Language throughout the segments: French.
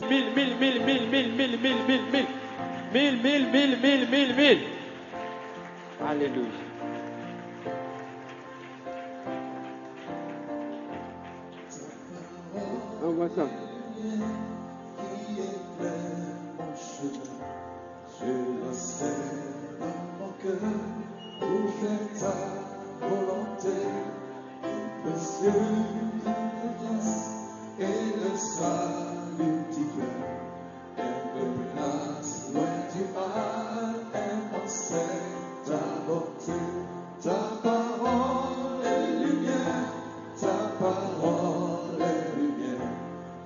Mille, mille, mille, mille, mille, mille, mille, mille, mille. Mille, mille, mille, mille, mille, mille. Alléluia. Envoie ça. Je le sais dans mon cœur pour faire ta volonté. Précieux de grâce et le salut divin. Elle me place loin du mal, elle m'enseigne ta bonté. Ta parole est lumière, ta parole est lumière.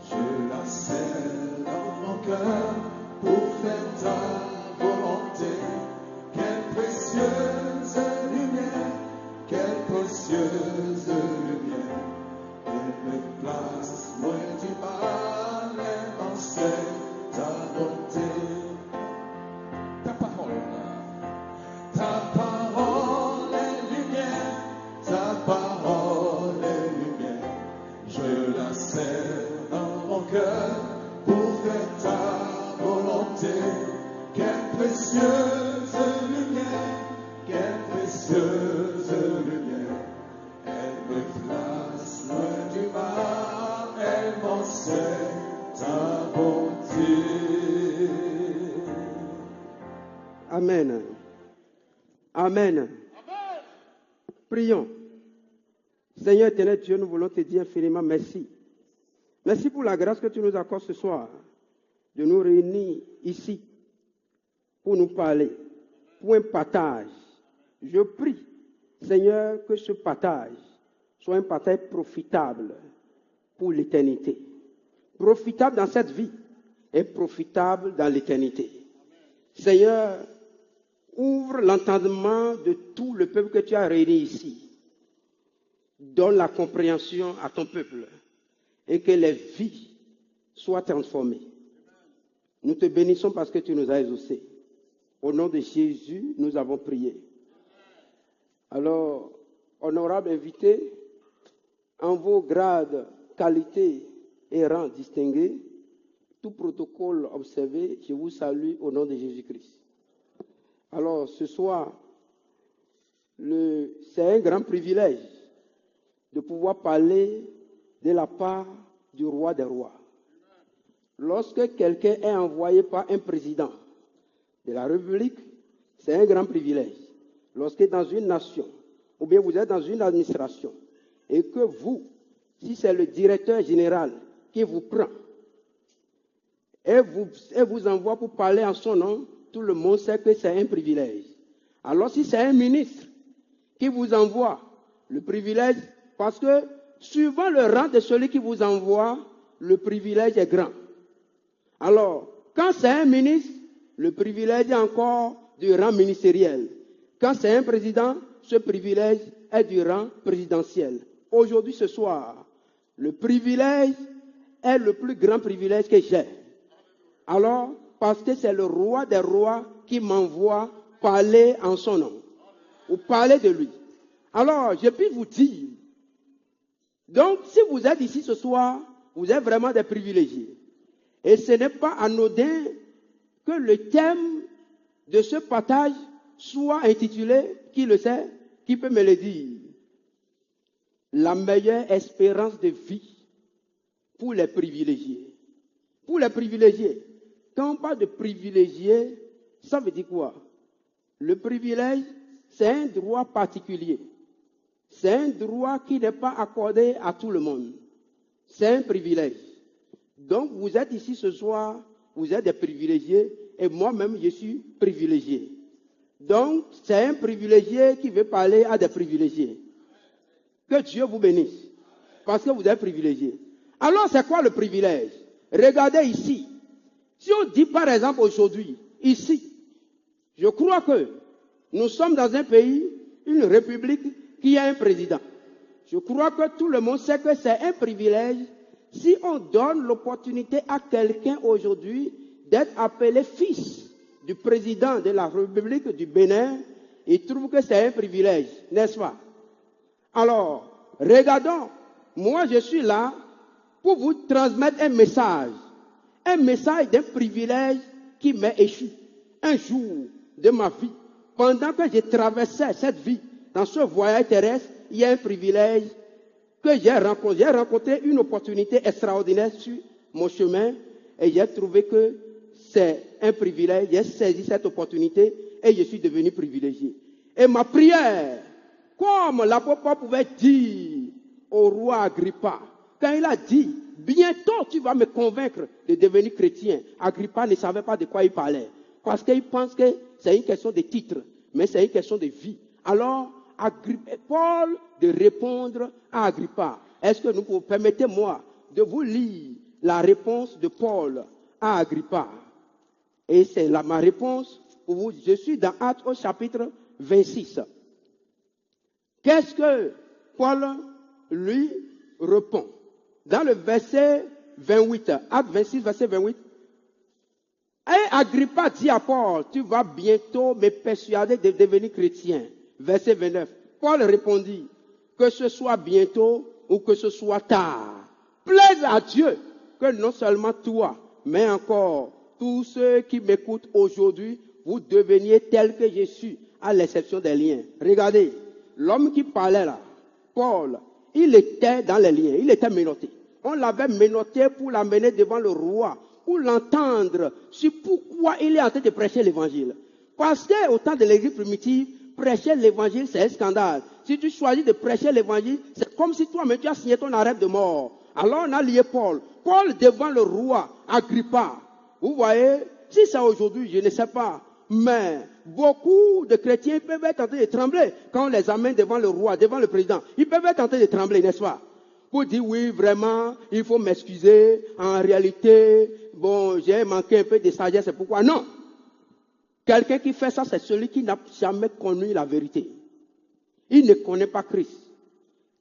Je la serre dans mon cœur pour faire ta volonté. Quelle précieuse lumière, quelle précieuse lumière. Elle me place loin du mal, elle m'enseigne ta bonté. Ta parole est lumière, ta parole est lumière. Je la serre dans mon cœur pour faire ta volonté. Quelle précieuse lumière, quelle précieuse lumière. Elle me place loin du mal, elle m'enseigne ta bonté. Amen. Amen. Prions. Seigneur éternel Dieu, nous voulons te dire infiniment merci. Merci pour la grâce que tu nous accordes ce soir de nous réunir ici pour nous parler, pour un partage. Je prie, Seigneur, que ce partage soit un partage profitable pour l'éternité. Profitable dans cette vie et profitable dans l'éternité. Seigneur, ouvre l'entendement de tout le peuple que tu as réuni ici. Donne la compréhension à ton peuple et que les vies soient transformées. Nous te bénissons parce que tu nous as exaucés. Au nom de Jésus, nous avons prié. Alors, honorable invité, en vos grades, qualités et rangs distingués, tout protocole observé, je vous salue au nom de Jésus-Christ. Alors, ce soir, c'est un grand privilège de pouvoir parler de la part du roi des rois. Lorsque quelqu'un est envoyé par un président de la République, c'est un grand privilège. Lorsque dans une nation, ou bien vous êtes dans une administration, et que vous, si c'est le directeur général qui vous prend, et vous envoie pour parler en son nom, tout le monde sait que c'est un privilège. Alors si c'est un ministre qui vous envoie, le privilège, parce que suivant le rang de celui qui vous envoie, le privilège est grand. Alors, quand c'est un ministre, le privilège est encore du rang ministériel. Quand c'est un président, ce privilège est du rang présidentiel. Aujourd'hui, ce soir, le privilège est le plus grand privilège que j'ai. Alors, parce que c'est le roi des rois qui m'envoie parler en son nom, ou parler de lui. Alors, je puis vous dire, donc si vous êtes ici ce soir, vous êtes vraiment des privilégiés. Et ce n'est pas anodin que le thème de ce partage soit intitulé, qui le sait, qui peut me le dire, la meilleure espérance de vie pour les privilégiés. Pour les privilégiés. Quand on parle de privilégiés, ça veut dire quoi? Le privilège, c'est un droit particulier. C'est un droit qui n'est pas accordé à tout le monde. C'est un privilège. Donc, vous êtes ici ce soir, vous êtes des privilégiés, et moi-même, je suis privilégié. Donc, c'est un privilégié qui veut parler à des privilégiés. Que Dieu vous bénisse, parce que vous êtes privilégiés. Alors, c'est quoi le privilège? Regardez ici. Si on dit par exemple aujourd'hui, ici, je crois que nous sommes dans un pays, une république qui a un président. Je crois que tout le monde sait que c'est un privilège si on donne l'opportunité à quelqu'un aujourd'hui d'être appelé fils du président de la République du Bénin. Il trouve que c'est un privilège, n'est-ce pas? Alors, regardons, moi je suis là pour vous transmettre un message un message d'un privilège qui m'est échu. Un jour de ma vie, pendant que je traversais cette vie, dans ce voyage terrestre, il y a un privilège que j'ai rencontré. J'ai rencontré une opportunité extraordinaire sur mon chemin et j'ai trouvé que c'est un privilège. J'ai saisi cette opportunité et je suis devenu privilégié. Et ma prière, comme l'apôtre Paul pouvait dire au roi Agrippa, quand il a dit, bientôt tu vas me convaincre de devenir chrétien, Agrippa ne savait pas de quoi il parlait. Parce qu'il pense que c'est une question de titre, mais c'est une question de vie. Alors, Paul de répondre à Agrippa. Est-ce que nous pouvons, permettez-moi de vous lire la réponse de Paul à Agrippa. Et c'est là ma réponse pour vous. Je suis dans Actes au chapitre 26. Qu'est-ce que Paul lui répond? Dans le verset 28, Actes 26, verset 28. Et Agrippa dit à Paul, tu vas bientôt me persuader de devenir chrétien. Verset 29. Paul répondit, que ce soit bientôt ou que ce soit tard, plaise à Dieu que non seulement toi, mais encore tous ceux qui m'écoutent aujourd'hui, vous deveniez tels que je suis, à l'exception des liens. Regardez, l'homme qui parlait là, Paul, il était dans les liens, il était menotté. On l'avait menotté pour l'amener devant le roi, pour l'entendre sur pourquoi il est en train de prêcher l'évangile. Parce qu'au temps de l'église primitive, prêcher l'évangile, c'est un scandale. Si tu choisis de prêcher l'évangile, c'est comme si toi-même tu as signé ton arrêt de mort. Alors on a lié Paul. Paul devant le roi Agrippa. Vous voyez, si c'est aujourd'hui, je ne sais pas. Mais beaucoup de chrétiens peuvent être tentés de trembler quand on les amène devant le roi, devant le président. Ils peuvent être tentés de trembler, n'est-ce pas? Pour dire oui, vraiment, il faut m'excuser. En réalité, bon, j'ai manqué un peu de sagesse, c'est pourquoi. Non. Quelqu'un qui fait ça, c'est celui qui n'a jamais connu la vérité. Il ne connaît pas Christ.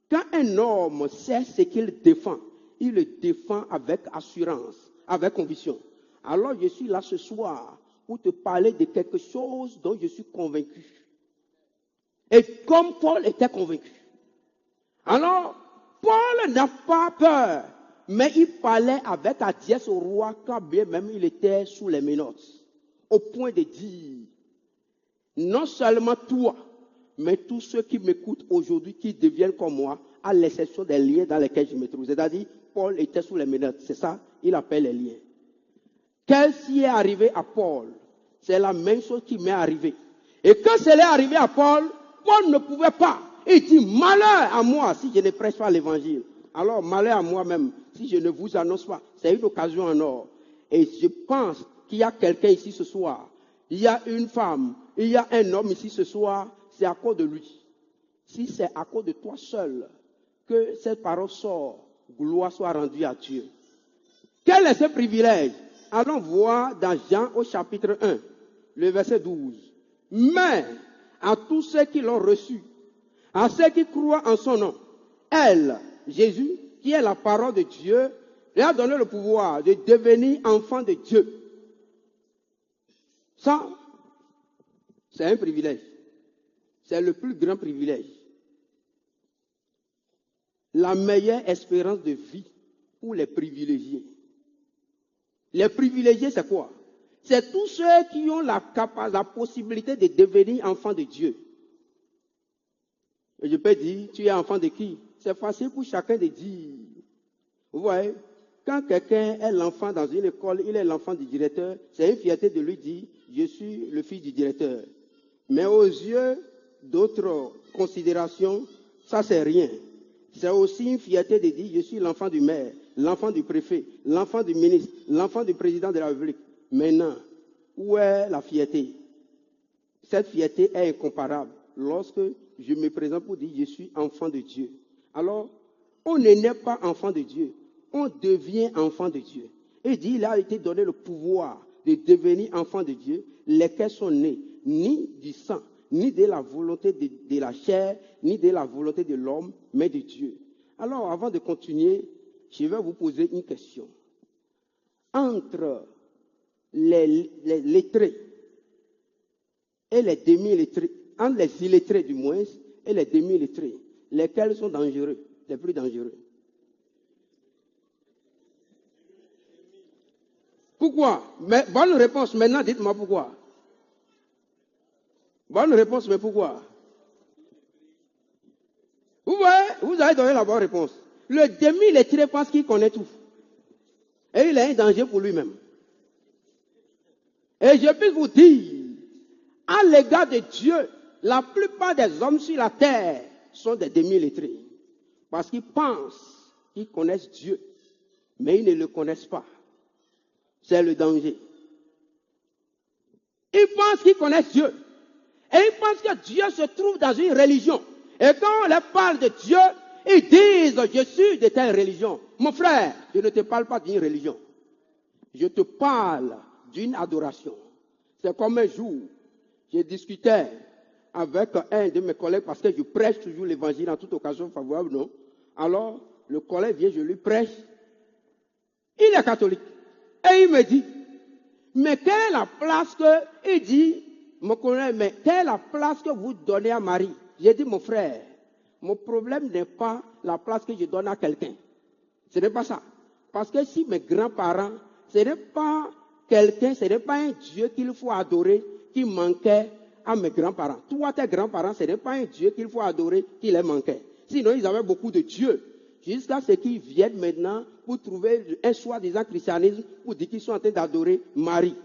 Quand un homme sait ce qu'il défend, il le défend avec assurance, avec conviction. Alors je suis là ce soir pour te parler de quelque chose dont je suis convaincu. Et comme Paul était convaincu. Alors, Paul n'a pas peur, mais il parlait avec hardiesse au roi quand bien même il était sous les menottes. Au point de dire, non seulement toi, mais tous ceux qui m'écoutent aujourd'hui, qui deviennent comme moi, à l'exception des liens dans lesquels je me trouve. C'est-à-dire, Paul était sous les menottes, c'est ça, il appelle les liens. Qu'est-ce qui est arrivé à Paul? C'est la même chose qui m'est arrivé. Et quand cela est arrivé à Paul, Paul ne pouvait pas. Il dit, malheur à moi si je ne prêche pas l'évangile. Alors, malheur à moi-même si je ne vous annonce pas. C'est une occasion en or. Et je pense qu'il y a quelqu'un ici ce soir. Il y a une femme, il y a un homme ici ce soir. C'est à cause de lui. Si c'est à cause de toi seul que cette parole sort, gloire soit rendue à Dieu. Quel est ce privilège? Allons voir dans Jean au chapitre 1, le verset 12. Mais à tous ceux qui l'ont reçu, à ceux qui croient en son nom, elle, Jésus, qui est la parole de Dieu, lui a donné le pouvoir de devenir enfant de Dieu. Ça, c'est un privilège. C'est le plus grand privilège. La meilleure espérance de vie pour les privilégiés. Les privilégiés, c'est quoi? C'est tous ceux qui ont la possibilité de devenir enfants de Dieu. Et je peux dire, tu es enfant de qui? C'est facile pour chacun de dire. Vous voyez, quand quelqu'un est l'enfant dans une école, il est l'enfant du directeur, c'est une fierté de lui dire, je suis le fils du directeur. Mais aux yeux d'autres considérations, ça c'est rien. C'est aussi une fierté de dire, je suis l'enfant du maire, l'enfant du préfet, l'enfant du ministre, l'enfant du président de la République. Maintenant, où est la fierté? Cette fierté est incomparable lorsque je me présente pour dire, je suis enfant de Dieu. Alors, on ne naît pas enfant de Dieu, on devient enfant de Dieu. Et dit, il a été donné le pouvoir de devenir enfant de Dieu, lesquels sont nés ni du sang, ni de la volonté de la chair, ni de la volonté de l'homme, mais de Dieu. Alors, avant de continuer, je vais vous poser une question. Entre les lettrés et les demi-lettrés, entre les illettrés du moins, et les demi-lettrés, lesquels sont dangereux, les plus dangereux? Pourquoi? Mais bonne réponse. Maintenant, dites-moi pourquoi. Bonne réponse, mais pourquoi? Vous voyez, vous avez donné la bonne réponse. Le demi-lettré pense qu'il connaît tout. Et il est un danger pour lui-même. Et je peux vous dire, à l'égard de Dieu, la plupart des hommes sur la terre sont des demi-lettrés. Parce qu'ils pensent qu'ils connaissent Dieu, mais ils ne le connaissent pas. C'est le danger. Ils pensent qu'ils connaissent Dieu. Et ils pensent que Dieu se trouve dans une religion. Et quand on leur parle de Dieu, ils disent, je suis de telle religion. Mon frère, je ne te parle pas d'une religion. Je te parle d'une adoration. C'est comme un jour, je discutais avec un de mes collègues parce que je prêche toujours l'évangile en toute occasion favorable, non? Alors, le collègue vient, je lui prêche. Il est catholique. Et il me dit, mais quelle est la place que, il dit, mon collègue, mais quelle est la place que vous donnez à Marie? J'ai dit, mon frère, mon problème n'est pas la place que je donne à quelqu'un. Ce n'est pas ça. Parce que si mes grands-parents, ce n'est pas quelqu'un, ce n'est pas un Dieu qu'il faut adorer qui manquait à mes grands-parents. Toi, tes grands-parents, ce n'est pas un Dieu qu'il faut adorer qui les manquait. Sinon, ils avaient beaucoup de dieux. Jusqu'à ce qu'ils viennent maintenant pour trouver un soi-disant christianisme pour dire qu'ils sont en train d'adorer Marie.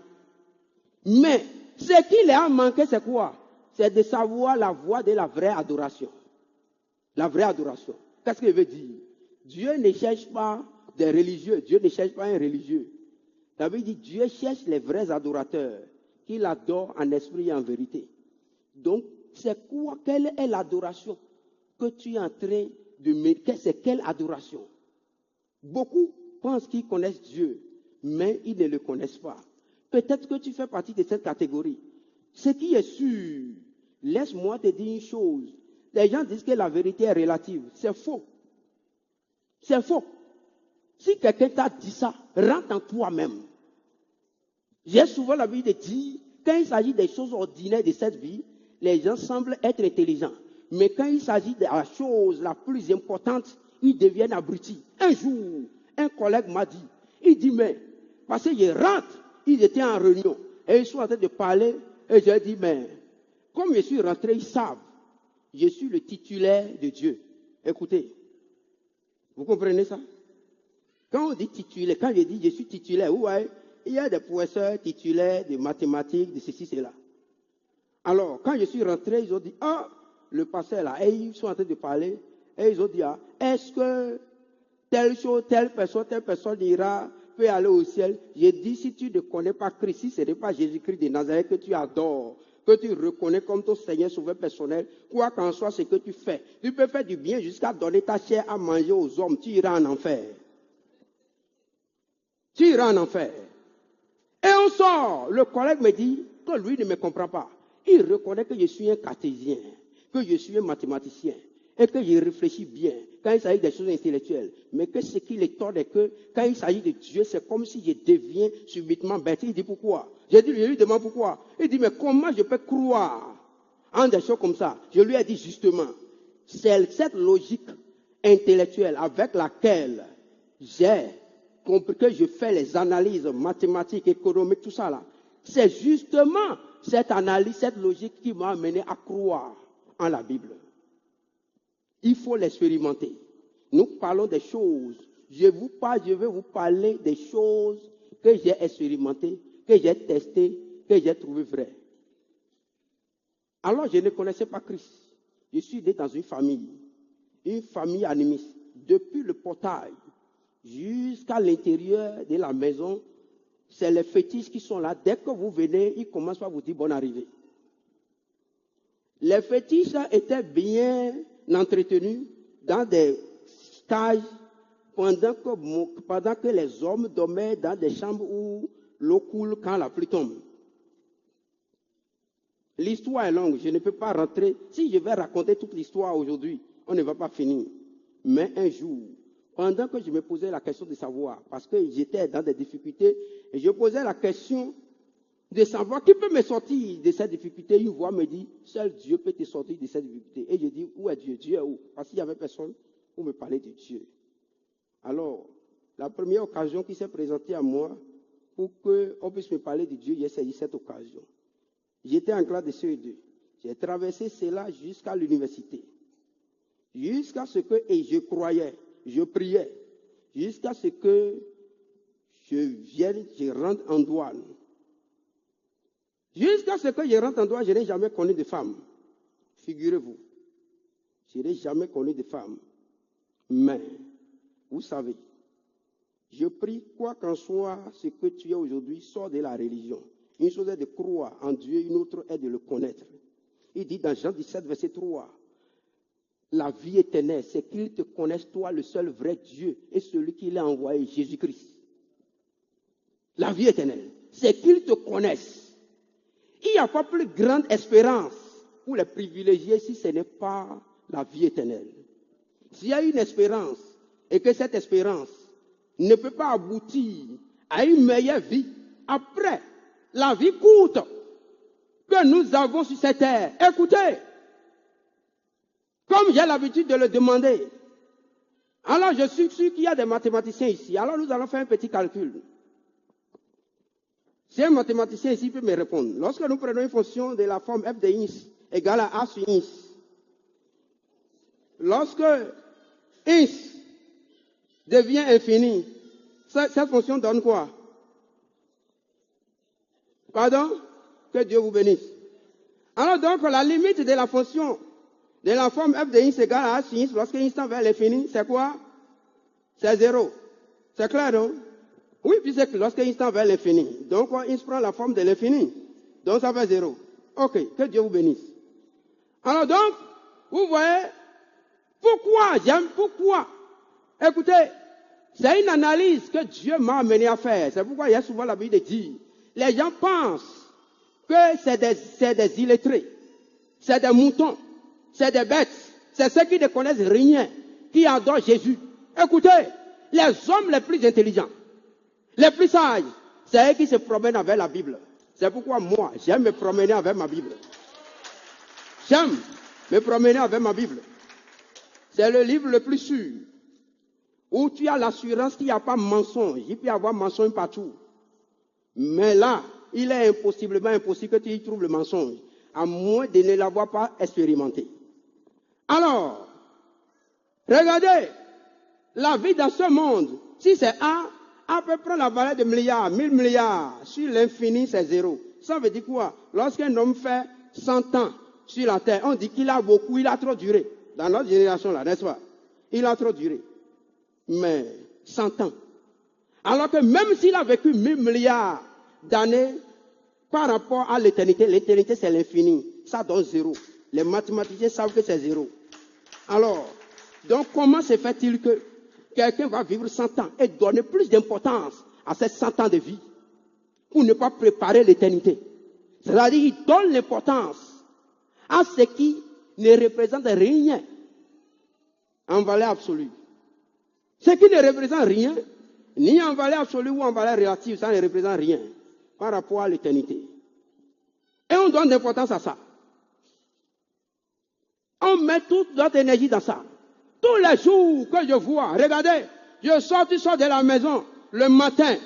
Mais ce qui leur a manqué, c'est quoi? C'est de savoir la voie de la vraie adoration. La vraie adoration. Qu'est-ce que je veux dire? Dieu ne cherche pas des religieux. Dieu ne cherche pas un religieux. Ça veut dire Dieu cherche les vrais adorateurs qui l'adorent en esprit et en vérité. Donc, c'est quoi? Quelle est l'adoration que tu es en train de mettre? C'est quelle adoration? Beaucoup pensent qu'ils connaissent Dieu, mais ils ne le connaissent pas. Peut-être que tu fais partie de cette catégorie. Ce qui est sûr, laisse-moi te dire une chose. Les gens disent que la vérité est relative. C'est faux. C'est faux. Si quelqu'un t'a dit ça, rentre en toi-même. J'ai souvent l'habitude de dire, quand il s'agit des choses ordinaires de cette vie, les gens semblent être intelligents. Mais quand il s'agit de la chose la plus importante, ils deviennent abrutis. Un jour, un collègue m'a dit, il dit, mais, parce que je rentre, ils étaient en réunion, et ils sont en train de parler, et j'ai dit, mais, comme je suis rentré, ils savent, je suis le titulaire de Dieu. Écoutez, vous comprenez ça? Quand on dit titulaire, quand je dis je suis titulaire, vous voyez, il y a des professeurs titulaires de mathématiques, de ceci, cela. Alors, quand je suis rentré, ils ont dit, ah, le pasteur là, et ils sont en train de parler, et ils ont dit, ah, est-ce que telle chose, telle personne ira, peut aller au ciel? J'ai dit, si tu ne connais pas Christ, si ce n'est pas Jésus-Christ de Nazareth que tu adores, que tu reconnais comme ton Seigneur Sauveur personnel, quoi qu'en soit ce que tu fais, tu peux faire du bien jusqu'à donner ta chair à manger aux hommes, tu iras en enfer. Tu iras en enfer. Et on sort. Le collègue me dit que lui ne me comprend pas. Il reconnaît que je suis un cartésien, que je suis un mathématicien, et que je réfléchis bien quand il s'agit des choses intellectuelles. Mais que ce qui l'étonne est que quand il s'agit de Dieu, c'est comme si je deviens subitement bête. Il dit pourquoi? Je lui demande pourquoi. Il dit mais comment je peux croire en des choses comme ça? Je lui ai dit justement, c'est cette logique intellectuelle avec laquelle j'ai compris que je fais les analyses mathématiques, économiques, tout ça là. C'est justement cette analyse, cette logique qui m'a amené à croire en la Bible. Il faut l'expérimenter. Nous parlons des choses. Je vais vous parler des choses que j'ai expérimentées, que j'ai testées, que j'ai trouvées vraies. Alors, je ne connaissais pas Christ. Je suis né dans une famille animiste. Depuis le portail jusqu'à l'intérieur de la maison, c'est les fétiches qui sont là. Dès que vous venez, ils commencent par vous dire bonne arrivée. Les fétiches étaient bien entretenus dans des cages pendant que les hommes dormaient dans des chambres où l'eau coule quand la pluie tombe. L'histoire est longue, je ne peux pas rentrer. Si je vais raconter toute l'histoire aujourd'hui, on ne va pas finir. Mais un jour, pendant que je me posais la question de savoir, parce que j'étais dans des difficultés, et je posais la question de savoir qui peut me sortir de cette difficulté. Une voix me dit, seul Dieu peut te sortir de cette difficulté. Et je dis, où est Dieu? Dieu est où? Parce qu'il n'y avait personne pour me parler de Dieu. Alors, la première occasion qui s'est présentée à moi, pour qu'on puisse me parler de Dieu, j'ai saisi cette occasion. J'étais en classe de CE2. J'ai traversé cela jusqu'à l'université. Jusqu'à ce que, et je croyais, je priais, jusqu'à ce que je rentre en douane. Jusqu'à ce que je rentre en douane, je n'ai jamais connu de femme. Figurez-vous. Je n'ai jamais connu de femme. Mais, vous savez, je prie, quoi qu'en soit ce que tu es aujourd'hui, sors de la religion. Une chose est de croire en Dieu, une autre est de le connaître. Il dit dans Jean 17, verset 3, la vie éternelle, c'est qu'ils te connaissent, toi, le seul vrai Dieu, et celui qui l'a envoyé, Jésus-Christ. La vie éternelle, c'est qu'ils te connaissent. Il n'y a pas plus grande espérance pour les privilégiés si ce n'est pas la vie éternelle. S'il y a une espérance, et que cette espérance ne peut pas aboutir à une meilleure vie après la vie courte que nous avons sur cette terre. Écoutez, comme j'ai l'habitude de le demander, alors je suis sûr qu'il y a des mathématiciens ici. Alors nous allons faire un petit calcul. Si un mathématicien ici peut me répondre, lorsque nous prenons une fonction de la forme f de ins égale à a sur ins, lorsque ins devient infini, cette fonction donne quoi? Pardon? Que Dieu vous bénisse. Alors donc, la limite de la fonction de la forme f de ins égale à a sur ins, lorsque ins tend vers l'infini, c'est quoi? C'est 0. C'est clair, non? Oui, puisque lorsque ins tend vers l'infini, donc ins prend la forme de l'infini. Donc ça fait 0. Ok, que Dieu vous bénisse. Alors donc, vous voyez, pourquoi? Écoutez, c'est une analyse que Dieu m'a amené à faire. C'est pourquoi il y a souvent l'habitude de dire, les gens pensent que c'est des illettrés, c'est des moutons, c'est des bêtes, c'est ceux qui ne connaissent rien, qui adorent Jésus. Écoutez, les hommes les plus intelligents, les plus sages, c'est eux qui se promènent avec la Bible. C'est pourquoi moi, j'aime me promener avec ma Bible. J'aime me promener avec ma Bible. C'est le livre le plus sûr, où tu as l'assurance qu'il n'y a pas mensonge. Il peut y avoir mensonge partout. Mais là, il est impossiblement impossible que tu y trouves le mensonge, à moins de ne l'avoir pas expérimenté. Alors, regardez, la vie dans ce monde, si c'est A peut prendre la valeur de milliards, 1000 milliards, sur l'infini c'est 0. Ça veut dire quoi? Lorsqu'un homme fait 100 ans sur la terre, on dit qu'il a beaucoup, il a trop duré. Dans notre génération là, n'est-ce pas? Il a trop duré. Mais 100 ans. Alors que même s'il a vécu 1000 milliards d'années par rapport à l'éternité c'est l'infini. Ça donne 0. Les mathématiciens savent que c'est 0. Alors, donc comment se fait-il que quelqu'un va vivre 100 ans et donner plus d'importance à ces 100 ans de vie pour ne pas préparer l'éternité? C'est-à-dire qu'il donne l'importance à ce qui ne représente rien en valeur absolue. Ce qui ne représente rien, ni en valeur absolue ou en valeur relative, ça ne représente rien par rapport à l'éternité. Et on donne l'importance à ça. On met toute notre énergie dans ça. Tous les jours que je vois, regardez, tu sors de la maison le matin,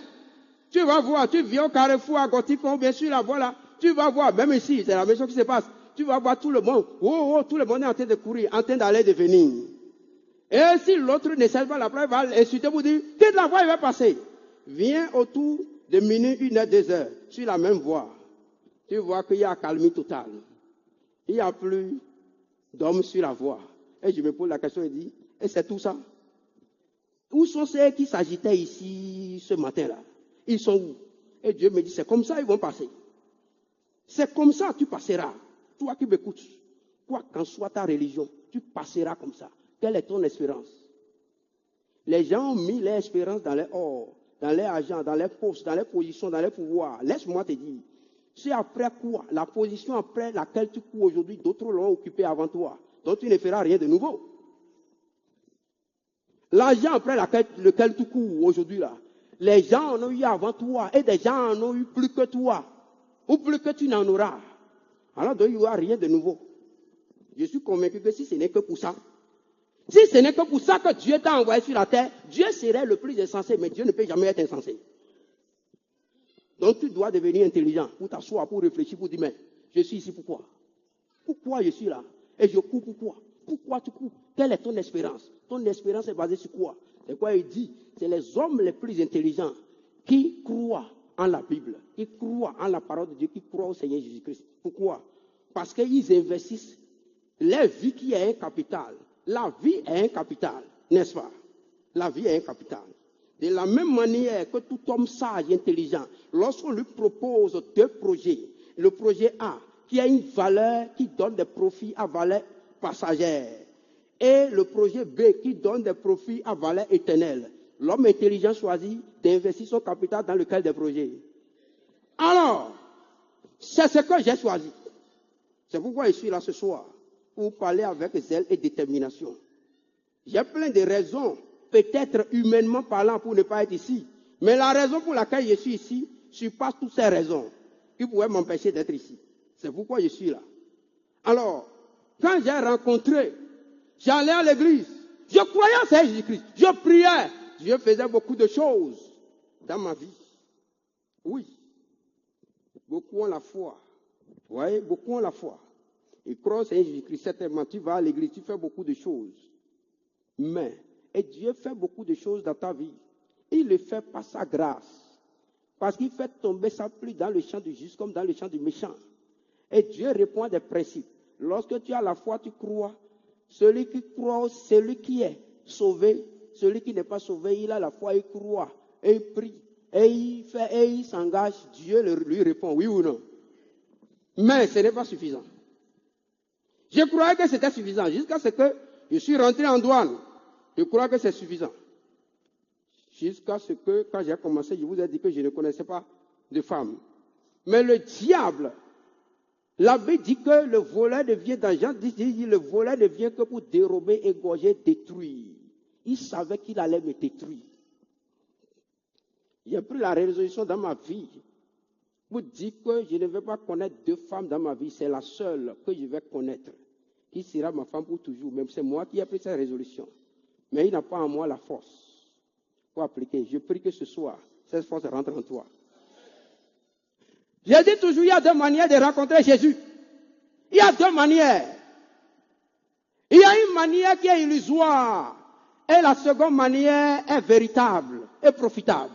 tu vas voir, tu viens au Carrefour à Gotikon, bien sûr, la voilà, tu vas voir, même ici, c'est la même chose qui se passe, tu vas voir tout le monde, tout le monde est en train de courir, en train d'aller de venir. Et si l'autre ne sait pas la place, il va l'insulter pour dire, quitte la voie, il va passer. Viens autour de minuit, 1 heure, 2 heures, sur la même voie. Tu vois qu'il y a accalmie totale. Il n'y a plus d'hommes sur la voie. Et je me pose la question et dis, et c'est tout ça? Où sont ceux qui s'agitaient ici ce matin-là? Ils sont où? Et Dieu me dit, c'est comme ça ils vont passer. C'est comme ça tu passeras. Toi qui m'écoutes, quoi qu'en soit ta religion, tu passeras comme ça. Quelle est ton espérance? Les gens ont mis leur espérance dans leur or, dans leur argent, dans leurs postes, dans leurs positions, dans leurs pouvoirs. Laisse-moi te dire, c'est après quoi? La position après laquelle tu cours aujourd'hui, d'autres l'ont occupée avant toi. Donc tu ne feras rien de nouveau. L'argent après lequel tu cours aujourd'hui là, les gens en ont eu avant toi et des gens en ont eu plus que toi, ou plus que tu n'en auras. Alors donc il n'y aura rien de nouveau. Je suis convaincu que si ce n'est que pour ça, si ce n'est que pour ça que Dieu t'a envoyé sur la terre, Dieu serait le plus insensé, mais Dieu ne peut jamais être insensé. Donc tu dois devenir intelligent pour t'asseoir, pour réfléchir, pour dire, mais je suis ici pourquoi? Pourquoi je suis là? Et je cours pourquoi? Pourquoi tu cours? Quelle est ton espérance? Ton espérance est basée sur quoi? C'est quoi il dit? C'est les hommes les plus intelligents qui croient en la Bible, qui croient en la parole de Dieu, qui croient au Seigneur Jésus-Christ. Pourquoi? Parce qu'ils investissent leur vie qui est un capital. La vie est un capital, n'est-ce pas? La vie est un capital. De la même manière que tout homme sage et intelligent, lorsqu'on lui propose deux projets, le projet A, qui a une valeur qui donne des profits à valeur passagère, et le projet B, qui donne des profits à valeur éternelle, l'homme intelligent choisit d'investir son capital dans lequel des projets. Alors, c'est ce que j'ai choisi. C'est pourquoi je suis là ce soir, pour parler avec zèle et détermination. J'ai plein de raisons, peut-être humainement parlant, pour ne pas être ici. Mais la raison pour laquelle je suis ici surpasse toutes ces raisons qui pourraient m'empêcher d'être ici. C'est pourquoi je suis là. Alors, quand j'ai rencontré, j'allais à l'église, je croyais en Seigneur Jésus-Christ, je priais, je faisais beaucoup de choses dans ma vie. Oui, beaucoup ont la foi. Vous voyez, beaucoup ont la foi. Ils croient en Seigneur Jésus-Christ, certainement, tu vas à l'église, tu fais beaucoup de choses. Mais, et Dieu fait beaucoup de choses dans ta vie. Il le fait par sa grâce. Parce qu'il fait tomber sa pluie dans le champ du juste comme dans le champ du méchant. Et Dieu répond à des principes. Lorsque tu as la foi, tu crois. Celui qui croit, celui qui est sauvé, celui qui n'est pas sauvé, il a la foi, il croit, et il prie, et il fait, et il s'engage. Dieu lui répond, oui ou non. Mais ce n'est pas suffisant. Je croyais que c'était suffisant, jusqu'à ce que je suis rentré en douane. Je crois que c'est suffisant. Jusqu'à ce que, quand j'ai commencé, je vous ai dit que je ne connaissais pas de femme. Mais le diable, la Bible dit que le voleur ne vient, dans Jean 10, le voleur ne vient que pour dérober, égorger, détruire. Il savait qu'il allait me détruire. J'ai pris la résolution dans ma vie pour dire que je ne vais pas connaître deux femmes dans ma vie. C'est la seule que je vais connaître, qui sera ma femme pour toujours. Même c'est moi qui ai pris cette résolution. Mais il n'a pas en moi la force pour appliquer. Je prie que ce soir, cette force rentre en toi. J'ai dit toujours, il y a deux manières de rencontrer Jésus. Il y a deux manières. Il y a une manière qui est illusoire. Et la seconde manière est véritable et profitable.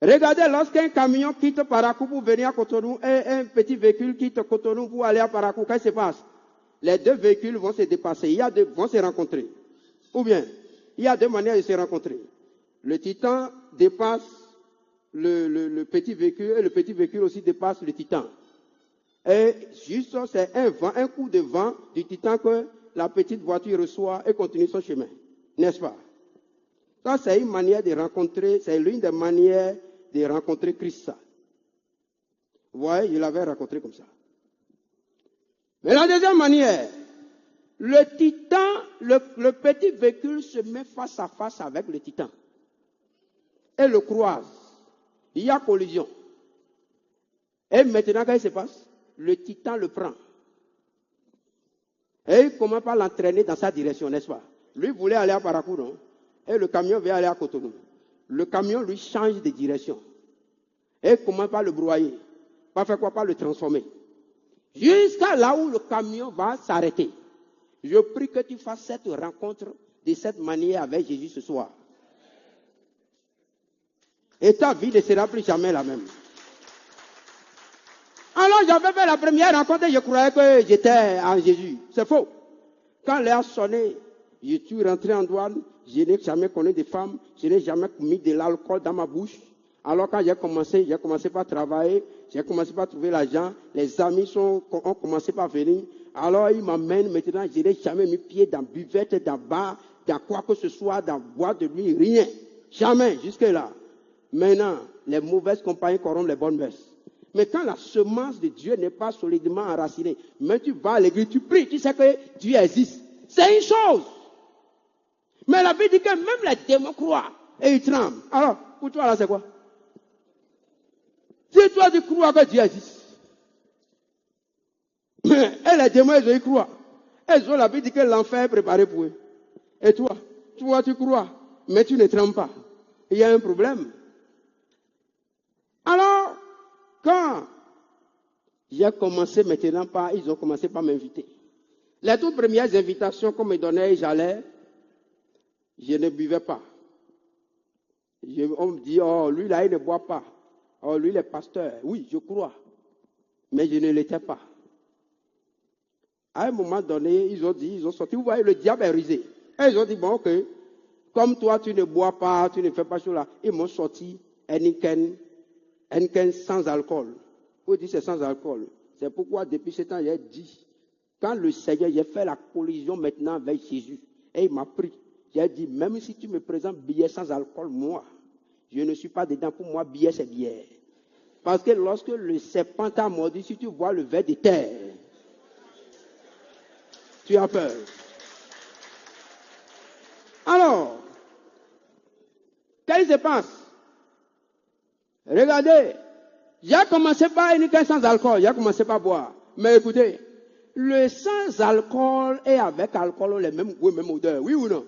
Regardez, lorsqu'un camion quitte Parakou pour venir à Cotonou et un petit véhicule quitte Cotonou pour aller à Parakou, qu'est-ce qui se passe? Les deux véhicules vont se dépasser, vont se rencontrer. Ou bien, il y a deux manières de se rencontrer. Le Titan dépasse le petit véhicule et le petit véhicule aussi dépasse le Titan. Et juste, c'est un coup de vent du Titan que la petite voiture reçoit et continue son chemin. N'est-ce pas? Ça, c'est une manière de rencontrer, c'est l'une des manières de rencontrer Christ. Vous voyez, je l'avais rencontré comme ça. Mais la deuxième manière, le Titan, le petit véhicule se met face à face avec le Titan. Et le croise. Il y a collision. Et maintenant, qu'est-ce qui se passe? Le Titan le prend. Et il commence par l'entraîner dans sa direction, n'est-ce pas? Lui voulait aller à Parakou, non? Et le camion veut aller à Cotonou. Le camion lui change de direction. Et il commence par le broyer. Par faire quoi? Par le transformer. Jusqu'à là où le camion va s'arrêter. Je prie que tu fasses cette rencontre de cette manière avec Jésus ce soir. Et ta vie ne sera plus jamais la même. Alors j'avais fait la première rencontre et je croyais que j'étais en Jésus. C'est faux. Quand l'heure sonnait, je suis rentré en douane, je n'ai jamais connu de femme, je n'ai jamais mis de l'alcool dans ma bouche. Alors quand j'ai commencé par travailler, j'ai commencé par trouver l'argent, les amis ont commencé par venir. Alors ils m'amènent maintenant, je n'ai jamais mis pied dans buvette, dans bar, dans quoi que ce soit, dans boîte de nuit, rien. Jamais, jusque-là. Maintenant, les mauvaises compagnies corrompent les bonnes mœurs. Mais quand la semence de Dieu n'est pas solidement enracinée, même tu vas à l'église, tu pries, tu sais que Dieu existe. C'est une chose. Mais la Bible dit que même les démons croient et ils tremblent. Alors, pour toi là, c'est quoi? Si toi tu crois que Dieu existe, et les démons ils croient, ils ont la Bible dit que l'enfer est préparé pour eux. Et toi, tu crois, mais tu ne trembles pas. Il y a un problème. Quand j'ai commencé maintenant ils ont commencé par m'inviter. Les toutes premières invitations qu'on me donnait, j'allais, je ne buvais pas. On me dit, oh, lui là, il ne boit pas. Oh, lui, il est pasteur. Oui, je crois. Mais je ne l'étais pas. À un moment donné, ils ont sorti, vous voyez, le diable est rusé. Et ils ont dit, bon, ok, comme toi, tu ne bois pas, tu ne fais pas cela. Ils m'ont sorti Heineken sans alcool. Vous dites c'est sans alcool. C'est pourquoi depuis ce temps, j'ai dit, quand le Seigneur, j'ai fait la collision maintenant avec Jésus, et il m'a pris. J'ai dit, même si tu me présentes billet sans alcool, moi, je ne suis pas dedans. Pour moi, billet, c'est bière. Parce que lorsque le serpent t'a mordu, si tu vois le ver de terre, tu as peur. Alors, qu'est-ce qui se passe? Regardez, j'ai commencé par une sans alcool, j'ai commencé par boire. Mais écoutez, le sans alcool et avec alcool ont les mêmes goûts, les mêmes odeurs, oui ou non?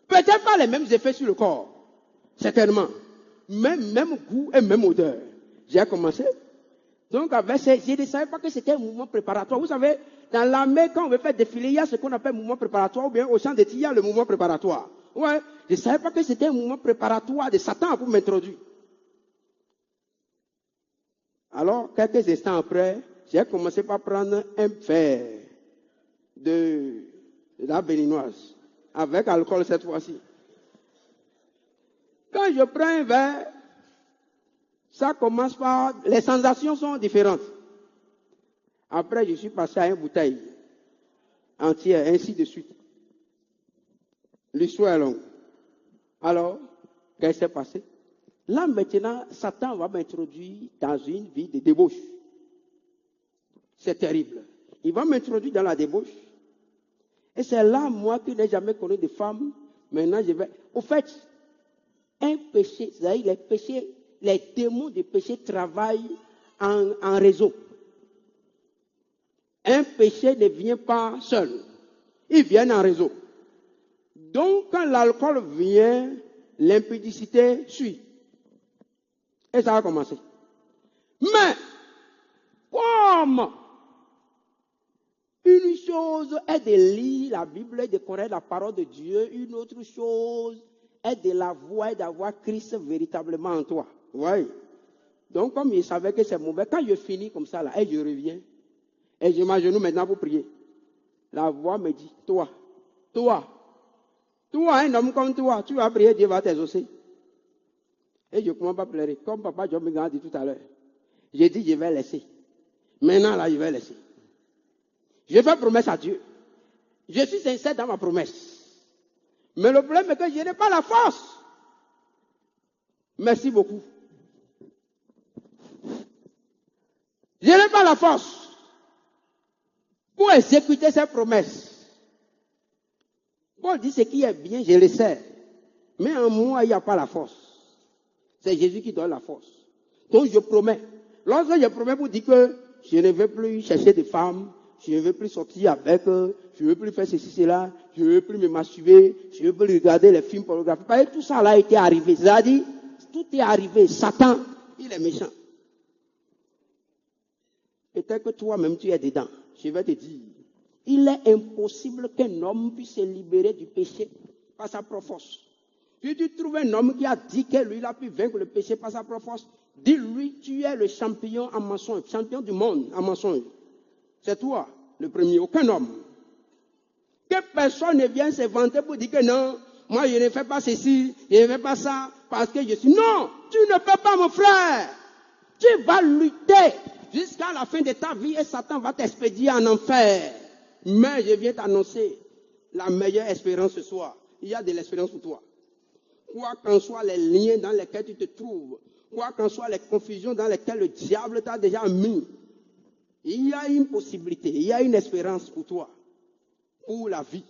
Peut-être pas les mêmes effets sur le corps, certainement. Même goût et même odeur. J'ai commencé. Donc, je ne savais pas que c'était un mouvement préparatoire. Vous savez, dans l'armée, quand on veut faire défiler, il y a ce qu'on appelle mouvement préparatoire, ou bien au champ de tir, il y a le mouvement préparatoire. Ouais, je ne savais pas que c'était un mouvement préparatoire de Satan pour m'introduire. Alors, quelques instants après, j'ai commencé par prendre un verre de la béninoise, avec alcool cette fois-ci. Quand je prends un verre, ça commence par... Les sensations sont différentes. Après, je suis passé à une bouteille entière, ainsi de suite. L'histoire est longue. Alors, qu'est-ce qui s'est passé? Là, maintenant, Satan va m'introduire dans une vie de débauche. C'est terrible. Il va m'introduire dans la débauche. Et c'est là, moi, qui n'ai jamais connu de femme, maintenant, je vais... Au fait, un péché, c'est-à-dire les péchés, les démons de péché travaillent en réseau. Un péché ne vient pas seul. Ils viennent en réseau. Donc, quand l'alcool vient, l'impudicité suit. Et ça va commencer. Mais, comme une chose est de lire la Bible et de connaître la parole de Dieu, une autre chose est de la voir et d'avoir Christ véritablement en toi. Oui. Donc, comme je savais que c'est mauvais, quand je finis comme ça, là, et je reviens, et je m'agenouille maintenant pour prier, la voix me dit, toi, un homme comme toi, tu vas prier, Dieu va t'exaucer. Et je ne commence pas à pleurer, comme papa John me a dit tout à l'heure. J'ai dit, je vais laisser. Maintenant, là, je vais laisser. Je fais promesse à Dieu. Je suis sincère dans ma promesse. Mais le problème est que je n'ai pas la force. Merci beaucoup. Je n'ai pas la force pour exécuter cette promesse. Paul dit ce qui est bien, je le sais. Mais en moi, il n'y a pas la force. C'est Jésus qui donne la force. Donc je promets. Lorsque je promets pour dire que je ne vais plus chercher de femmes, je ne vais plus sortir avec eux, je ne veux plus faire ceci, cela, je ne veux plus me masturber, je ne veux plus regarder les films pornographiques. Parce que tout ça là a été arrivé. C'est-à-dire, tout est arrivé. Satan, il est méchant. Peut-être que toi-même tu es dedans. Je vais te dire, il est impossible qu'un homme puisse se libérer du péché par sa propre force. Si tu trouves un homme qui a dit que lui, il a pu vaincre le péché par sa propre force, dis-lui, tu es le champion en mensonge, champion du monde en mensonge. C'est toi, le premier, aucun homme. Que personne ne vienne se vanter pour dire que non, moi je ne fais pas ceci, je ne fais pas ça, parce que je suis... Non, tu ne peux pas, mon frère. Tu vas lutter jusqu'à la fin de ta vie et Satan va t'expédier en enfer. Mais je viens t'annoncer la meilleure espérance ce soir. Il y a de l'espérance pour toi. Quoi qu'en soient les liens dans lesquels tu te trouves, quoi qu'en soient les confusions dans lesquelles le diable t'a déjà mis, il y a une possibilité, il y a une espérance pour toi, pour la vie.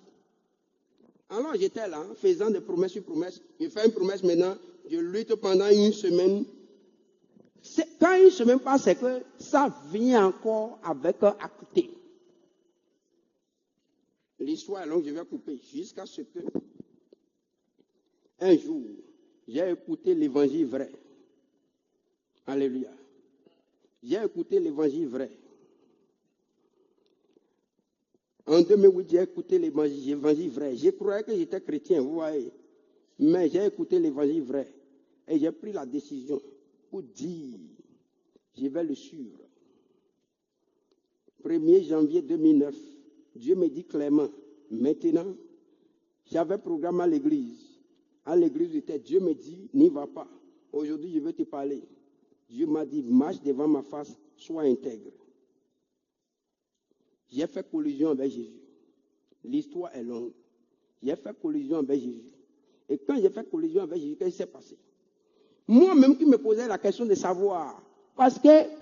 Alors j'étais là, faisant des promesses sur promesses. Je fais une promesse maintenant, je lutte pendant une semaine. Quand une semaine passe, c'est que ça vient encore avec un acté. L'histoire est longue, je vais couper jusqu'à ce que un jour, j'ai écouté l'évangile vrai. Alléluia. j'ai écouté l'évangile vrai. En 2008, j'ai écouté l'évangile vrai. Je croyais que j'étais chrétien, vous voyez. Mais j'ai écouté l'évangile vrai. Et j'ai pris la décision pour dire, je vais le suivre. 1er janvier 2009, Dieu me dit clairement, maintenant, j'avais programme à l'église. À l'église, Dieu me dit, n'y va pas. Aujourd'hui, je veux te parler. Dieu m'a dit, marche devant ma face, sois intègre. J'ai fait collision avec Jésus. L'histoire est longue. J'ai fait collision avec Jésus. Et quand j'ai fait collision avec Jésus, qu'est-ce qui s'est passé? Moi-même qui me posais la question de savoir. Parce que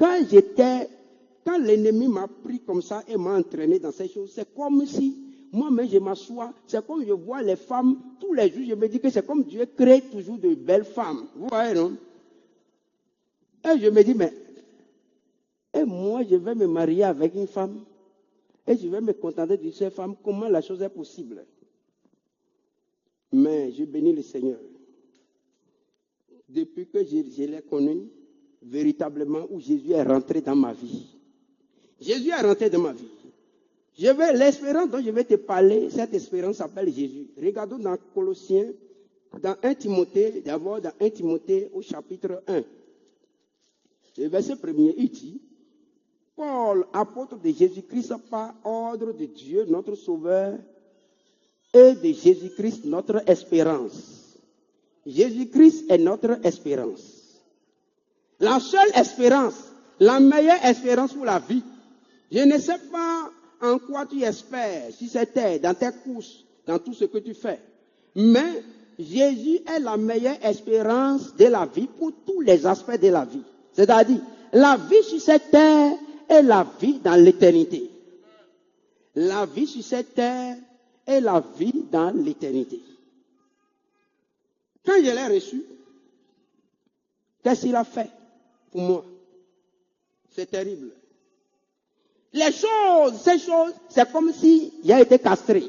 quand l'ennemi m'a pris comme ça et m'a entraîné dans ces choses, c'est comme si moi-même je m'assois, c'est comme je vois les femmes, tous les jours, je me dis que c'est comme Dieu crée toujours de belles femmes. Vous voyez, non? Et je me dis, mais, et moi je vais me marier avec une femme, et je vais me contenter de cette femme, comment la chose est possible? Mais je bénis le Seigneur. Depuis que je l'ai connu, véritablement, où Jésus est rentré dans ma vie. Jésus est rentré dans ma vie. L'espérance dont je vais te parler, cette espérance s'appelle Jésus. Regardons dans Colossiens, dans 1 Timothée, d'abord dans 1 Timothée au chapitre 1. Le verset 1er, il dit, Paul, apôtre de Jésus-Christ par ordre de Dieu, notre Sauveur, et de Jésus-Christ, notre espérance. Jésus-Christ est notre espérance. La seule espérance, la meilleure espérance pour la vie. Je ne sais pas en quoi tu espères, si c'était dans tes courses, dans tout ce que tu fais. Mais Jésus est la meilleure espérance de la vie pour tous les aspects de la vie. C'est-à-dire, la vie sur cette terre est la vie dans l'éternité. La vie sur cette terre est la vie dans l'éternité. Quand je l'ai reçu, qu'est-ce qu'il a fait pour moi? C'est terrible. Ces choses, c'est comme si j'ai été castré.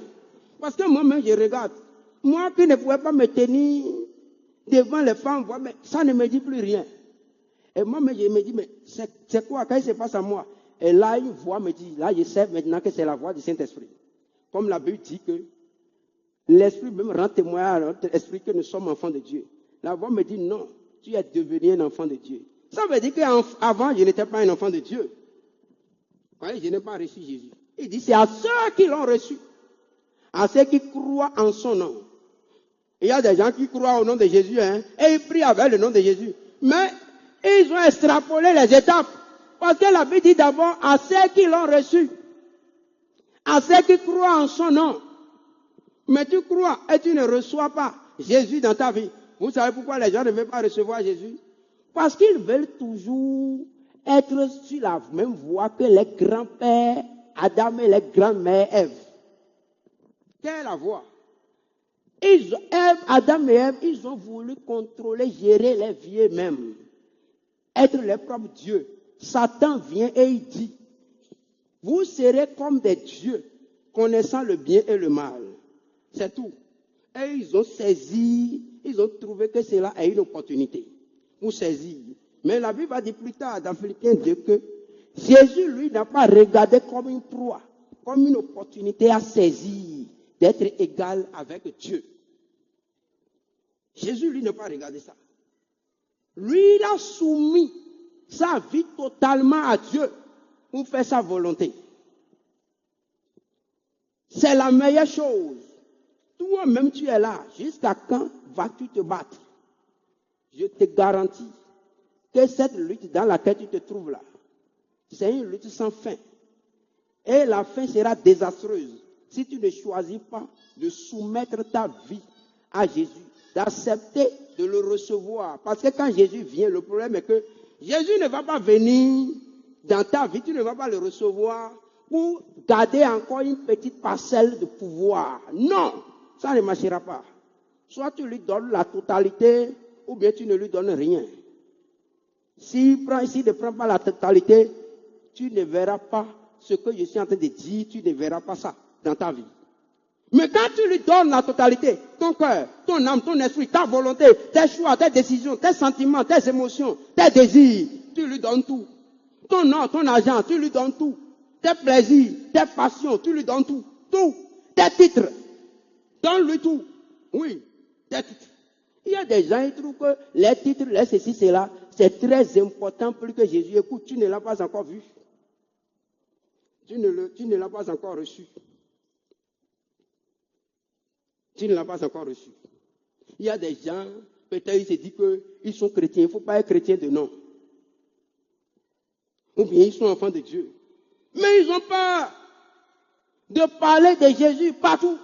Parce que moi-même, je regarde. Moi qui ne pouvais pas me tenir devant les femmes, mais ça ne me dit plus rien. Et moi-même, je me dis, mais c'est quoi? Qu'est-ce qui se passe à moi? Et là, une voix me dit, là, je sais maintenant que c'est la voix du Saint-Esprit. Comme la Bible dit que l'Esprit même rend témoignage à notre esprit que nous sommes enfants de Dieu. La voix me dit, non, tu es devenu un enfant de Dieu. Ça veut dire qu'avant, je n'étais pas un enfant de Dieu. Vous voyez, je n'ai pas reçu Jésus. Il dit, c'est à ceux qui l'ont reçu, à ceux qui croient en son nom. Il y a des gens qui croient au nom de Jésus, et ils prient avec le nom de Jésus. Mais ils ont extrapolé les étapes. Parce que la Bible dit d'abord à ceux qui l'ont reçu, à ceux qui croient en son nom. Mais tu crois et tu ne reçois pas Jésus dans ta vie. Vous savez pourquoi les gens ne veulent pas recevoir Jésus? Parce qu'ils veulent toujours être sur la même voie que les grands-pères Adam et les grands-mères Ève. Quelle est la voie? Adam et Ève, ils ont voulu contrôler, gérer les vies eux-mêmes. Être les propres dieux. Satan vient et il dit, vous serez comme des dieux, connaissant le bien et le mal. C'est tout. Et ils ont saisi, ils ont trouvé que cela est une opportunité pour saisir. Mais la Bible va dire plus tard dans Philippiens 2 que Jésus, lui, n'a pas regardé comme une proie, comme une opportunité à saisir, d'être égal avec Dieu. Jésus, lui, n'a pas regardé ça. Lui, il a soumis sa vie totalement à Dieu pour faire sa volonté. C'est la meilleure chose. Toi-même, tu es là. Jusqu'à quand vas-tu te battre? Je te garantis que cette lutte dans laquelle tu te trouves là, c'est une lutte sans fin. Et la fin sera désastreuse si tu ne choisis pas de soumettre ta vie à Jésus, d'accepter de le recevoir. Parce que quand Jésus vient, le problème est que Jésus ne va pas venir dans ta vie, tu ne vas pas le recevoir pour garder encore une petite parcelle de pouvoir. Non, ça ne marchera pas. Soit tu lui donnes la totalité, ou bien tu ne lui donnes rien. S'il ne prend pas la totalité, tu ne verras pas ce que je suis en train de dire, tu ne verras pas ça dans ta vie. Mais quand tu lui donnes la totalité, ton cœur, ton âme, ton esprit, ta volonté, tes choix, tes décisions, tes sentiments, tes émotions, tes désirs, tu lui donnes tout. Ton or, ton argent, tu lui donnes tout. Tes plaisirs, tes passions, tu lui donnes tout. Tout. Tes titres. Donne-lui tout. Oui, tes titres. Il y a des gens qui trouvent que les titres, les ceci, cela, c'est très important pour que Jésus écoute. Tu ne l'as pas encore vu. Tu ne l'as pas encore reçu. Tu ne l'as pas encore reçu. Il y a des gens, peut-être ils se disent qu'ils sont chrétiens. Il ne faut pas être chrétien de nom. Ou bien ils sont enfants de Dieu. Mais ils n'ont pas de parler de Jésus partout.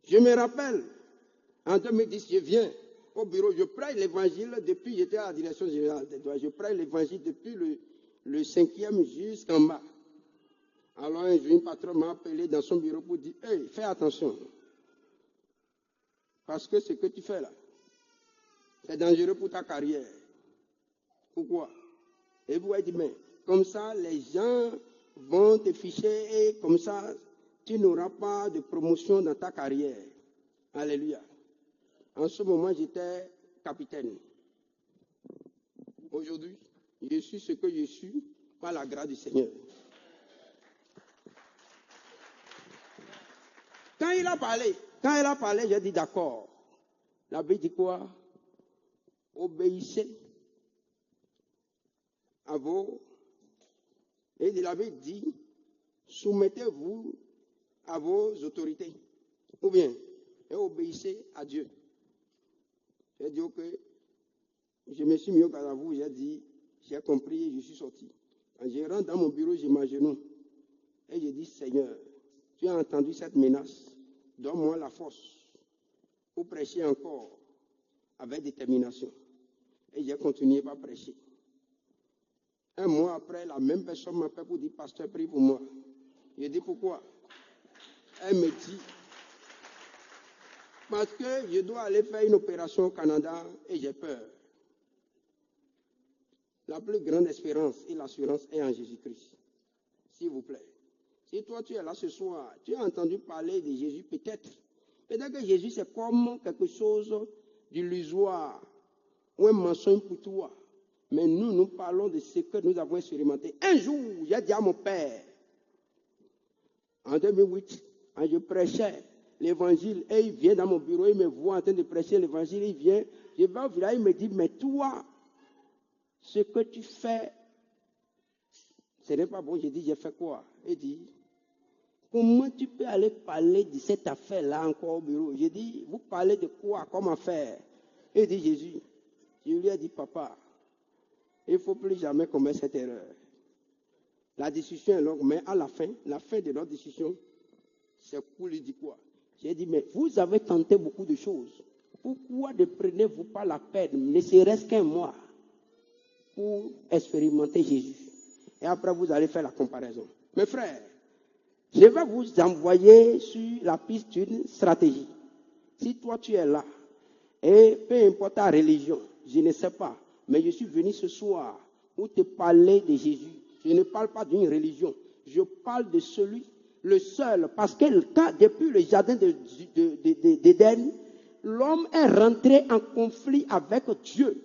Je me rappelle, en 2010, je viens au bureau, je prêche l'évangile depuis, j'étais à la direction générale des droits, je prêche l'évangile depuis le 5e jusqu'en bas. Alors un jour, un patron m'a appelé dans son bureau pour dire, hey, fais attention. Parce que ce que tu fais là, c'est dangereux pour ta carrière. Pourquoi? Et vous avez dit, mais comme ça, les gens vont te ficher et comme ça, tu n'auras pas de promotion dans ta carrière. Alléluia. En ce moment, j'étais capitaine. Aujourd'hui, je suis ce que je suis par la grâce du Seigneur. Quand il a parlé, j'ai dit d'accord. La Bible dit quoi? Obéissez à vos... Et la Bible dit, soumettez-vous à vos autorités. Ou bien, et obéissez à Dieu. J'ai dit, ok, je me suis mis au garde à vous, j'ai dit, j'ai compris et je suis sorti. Quand je rentre dans mon bureau, j'ai m'agenouille. Et j'ai dit, Seigneur, tu as entendu cette menace, donne-moi la force pour prêcher encore avec détermination. Et j'ai continué par prêcher. Un mois après, la même personne m'appelle pour dire, pasteur, prie pour moi. J'ai dit, pourquoi? Elle me dit, parce que je dois aller faire une opération au Canada et j'ai peur. La plus grande espérance et l'assurance est en Jésus-Christ. S'il vous plaît. Si toi tu es là ce soir, tu as entendu parler de Jésus, peut-être. Peut-être que Jésus c'est comme quelque chose d'illusoire ou un mensonge pour toi. Mais nous parlons de ce que nous avons expérimenté. Un jour, j'ai dit à mon père, en 2008, quand je prêchais l'évangile, et il vient dans mon bureau, il me voit en train de prêcher l'évangile, il vient, je vais au village, il me dit, mais toi, ce que tu fais, ce n'est pas bon. J'ai dit, j'ai fait quoi? Il dit, comment tu peux aller parler de cette affaire-là encore au bureau? J'ai dit, vous parlez de quoi comme affaire? Il dit, Jésus. Je lui ai dit, papa, il ne faut plus jamais commettre cette erreur. La discussion est longue, mais à la fin de notre discussion, c'est pour lui dire quoi? J'ai dit, mais vous avez tenté beaucoup de choses. Pourquoi ne prenez-vous pas la peine, ne serait-ce qu'un mois, pour expérimenter Jésus? Et après, vous allez faire la comparaison. Mes frères, je vais vous envoyer sur la piste d'une stratégie. Si toi, tu es là, et peu importe ta religion, je ne sais pas, mais je suis venu ce soir pour te parler de Jésus. Je ne parle pas d'une religion. Je parle de celui, le seul, parce que depuis le jardin d'Éden, l'homme est rentré en conflit avec Dieu.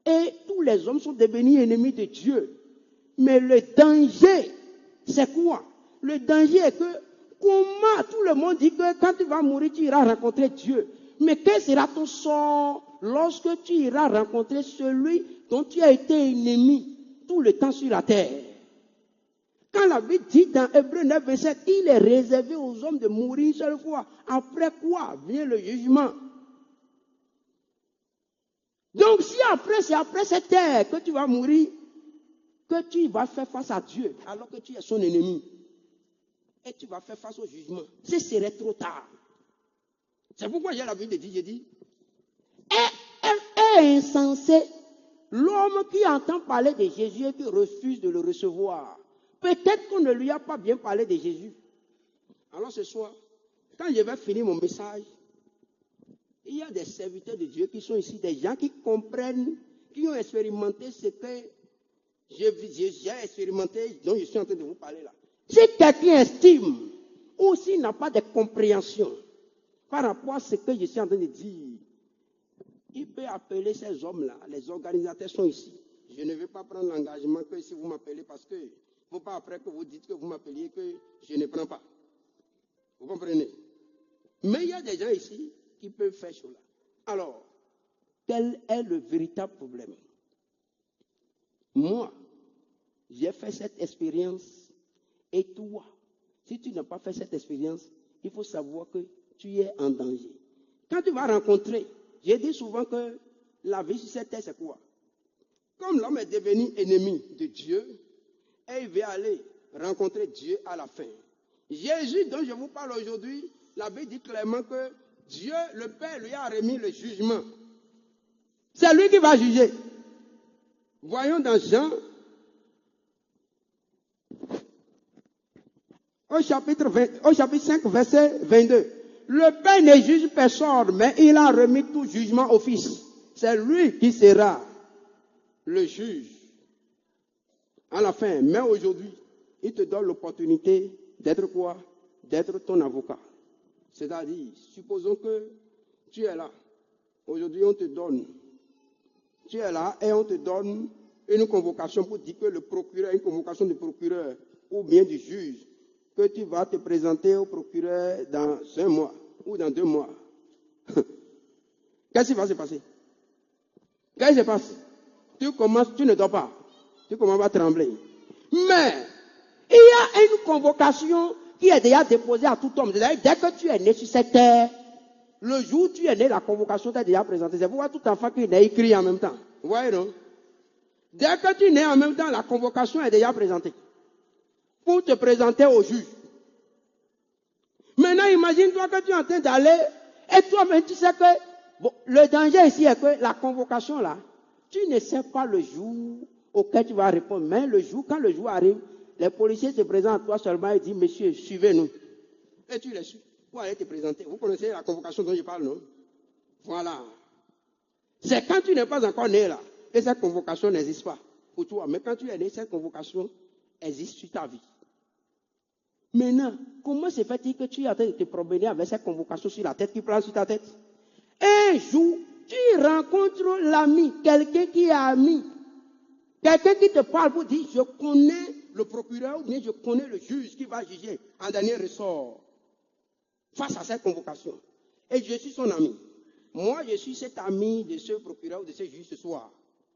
Et tous les hommes sont devenus ennemis de Dieu. Mais le danger, c'est quoi? Le danger est que, comment tout le monde dit que quand tu vas mourir, tu iras rencontrer Dieu. Mais quel sera ton sort lorsque tu iras rencontrer celui dont tu as été ennemi tout le temps sur la terre? Quand la Bible dit dans Hébreux 9, 27, il est réservé aux hommes de mourir une seule fois. Après quoi vient le jugement? Donc si c'est après cette terre que tu vas mourir, que tu vas faire face à Dieu, alors que tu es son ennemi, et tu vas faire face au jugement, ce serait trop tard. C'est pourquoi j'ai la Bible dit, j'ai dit, est insensé l'homme qui entend parler de Jésus et qui refuse de le recevoir. Peut-être qu'on ne lui a pas bien parlé de Jésus. Alors ce soir, quand je vais finir mon message, il y a des serviteurs de Dieu qui sont ici, des gens qui comprennent, qui ont expérimenté ce que j'ai expérimenté, dont je suis en train de vous parler là. Si quelqu'un estime ou s'il n'a pas de compréhension par rapport à ce que je suis en train de dire, il peut appeler ces hommes-là, les organisateurs sont ici. Je ne vais pas prendre l'engagement que si vous m'appelez, parce que il ne faut pas après que vous dites que vous m'appeliez que je ne prends pas. Vous comprenez? Mais il y a des gens ici qui peuvent faire cela. Alors, quel est le véritable problème? Moi, j'ai fait cette expérience et toi, si tu n'as pas fait cette expérience, il faut savoir que tu es en danger. Quand tu vas rencontrer, j'ai dit souvent que la vie sur cette terre, c'est quoi? Comme l'homme est devenu ennemi de Dieu, et il va aller rencontrer Dieu à la fin. Jésus, dont je vous parle aujourd'hui, la Bible dit clairement que Dieu, le Père, lui a remis le jugement. C'est lui qui va juger. Voyons dans Jean, au chapitre 5, verset 22. Le Père ne juge personne, mais il a remis tout jugement au Fils. C'est lui qui sera le juge à la fin. Mais aujourd'hui, il te donne l'opportunité d'être quoi? D'être ton avocat. C'est-à-dire, supposons que tu es là. Aujourd'hui, on te donne. Tu es là et on te donne une convocation pour dire que le procureur, une convocation du procureur ou bien du juge, que tu vas te présenter au procureur dans 1 mois ou dans 2 mois. Qu'est-ce qui va se passer? Qu'est-ce qui se passe? Tu ne dors pas. Tu commences à trembler. Mais, il y a une convocation qui est déjà déposée à tout homme. C'est-à-dire, dès que tu es né sur cette terre, le jour où tu es né, la convocation t'est déjà présentée. C'est pourquoi tout enfant qui est né, il crie en même temps. Vous voyez, non? Dès que tu es né en même temps, la convocation est déjà présentée. Pour te présenter au juge. Maintenant, imagine-toi que tu es en train d'aller, et toi-même, tu sais que, bon, le danger ici est que la convocation là, tu ne sais pas le jour auquel tu vas répondre. Mais le jour, quand le jour arrive, les policiers se présentent à toi seulement et disent, monsieur, suivez-nous. Et tu les suis. Pour aller te présenter. Vous connaissez la convocation dont je parle, non? Voilà. C'est quand tu n'es pas encore né là, et cette convocation n'existe pas pour toi. Mais quand tu es né, cette convocation existe sur ta vie. Maintenant, comment se fait-il que tu es en train de te promener avec cette convocation sur la tête qui plane sur ta tête? Un jour, tu rencontres l'ami, quelqu'un qui est ami. Quelqu'un qui te parle pour dire, je connais le procureur ou bien je connais le juge qui va juger en dernier ressort face à cette convocation. Et je suis son ami. Moi, je suis cet ami de ce procureur ou de ce juge ce soir.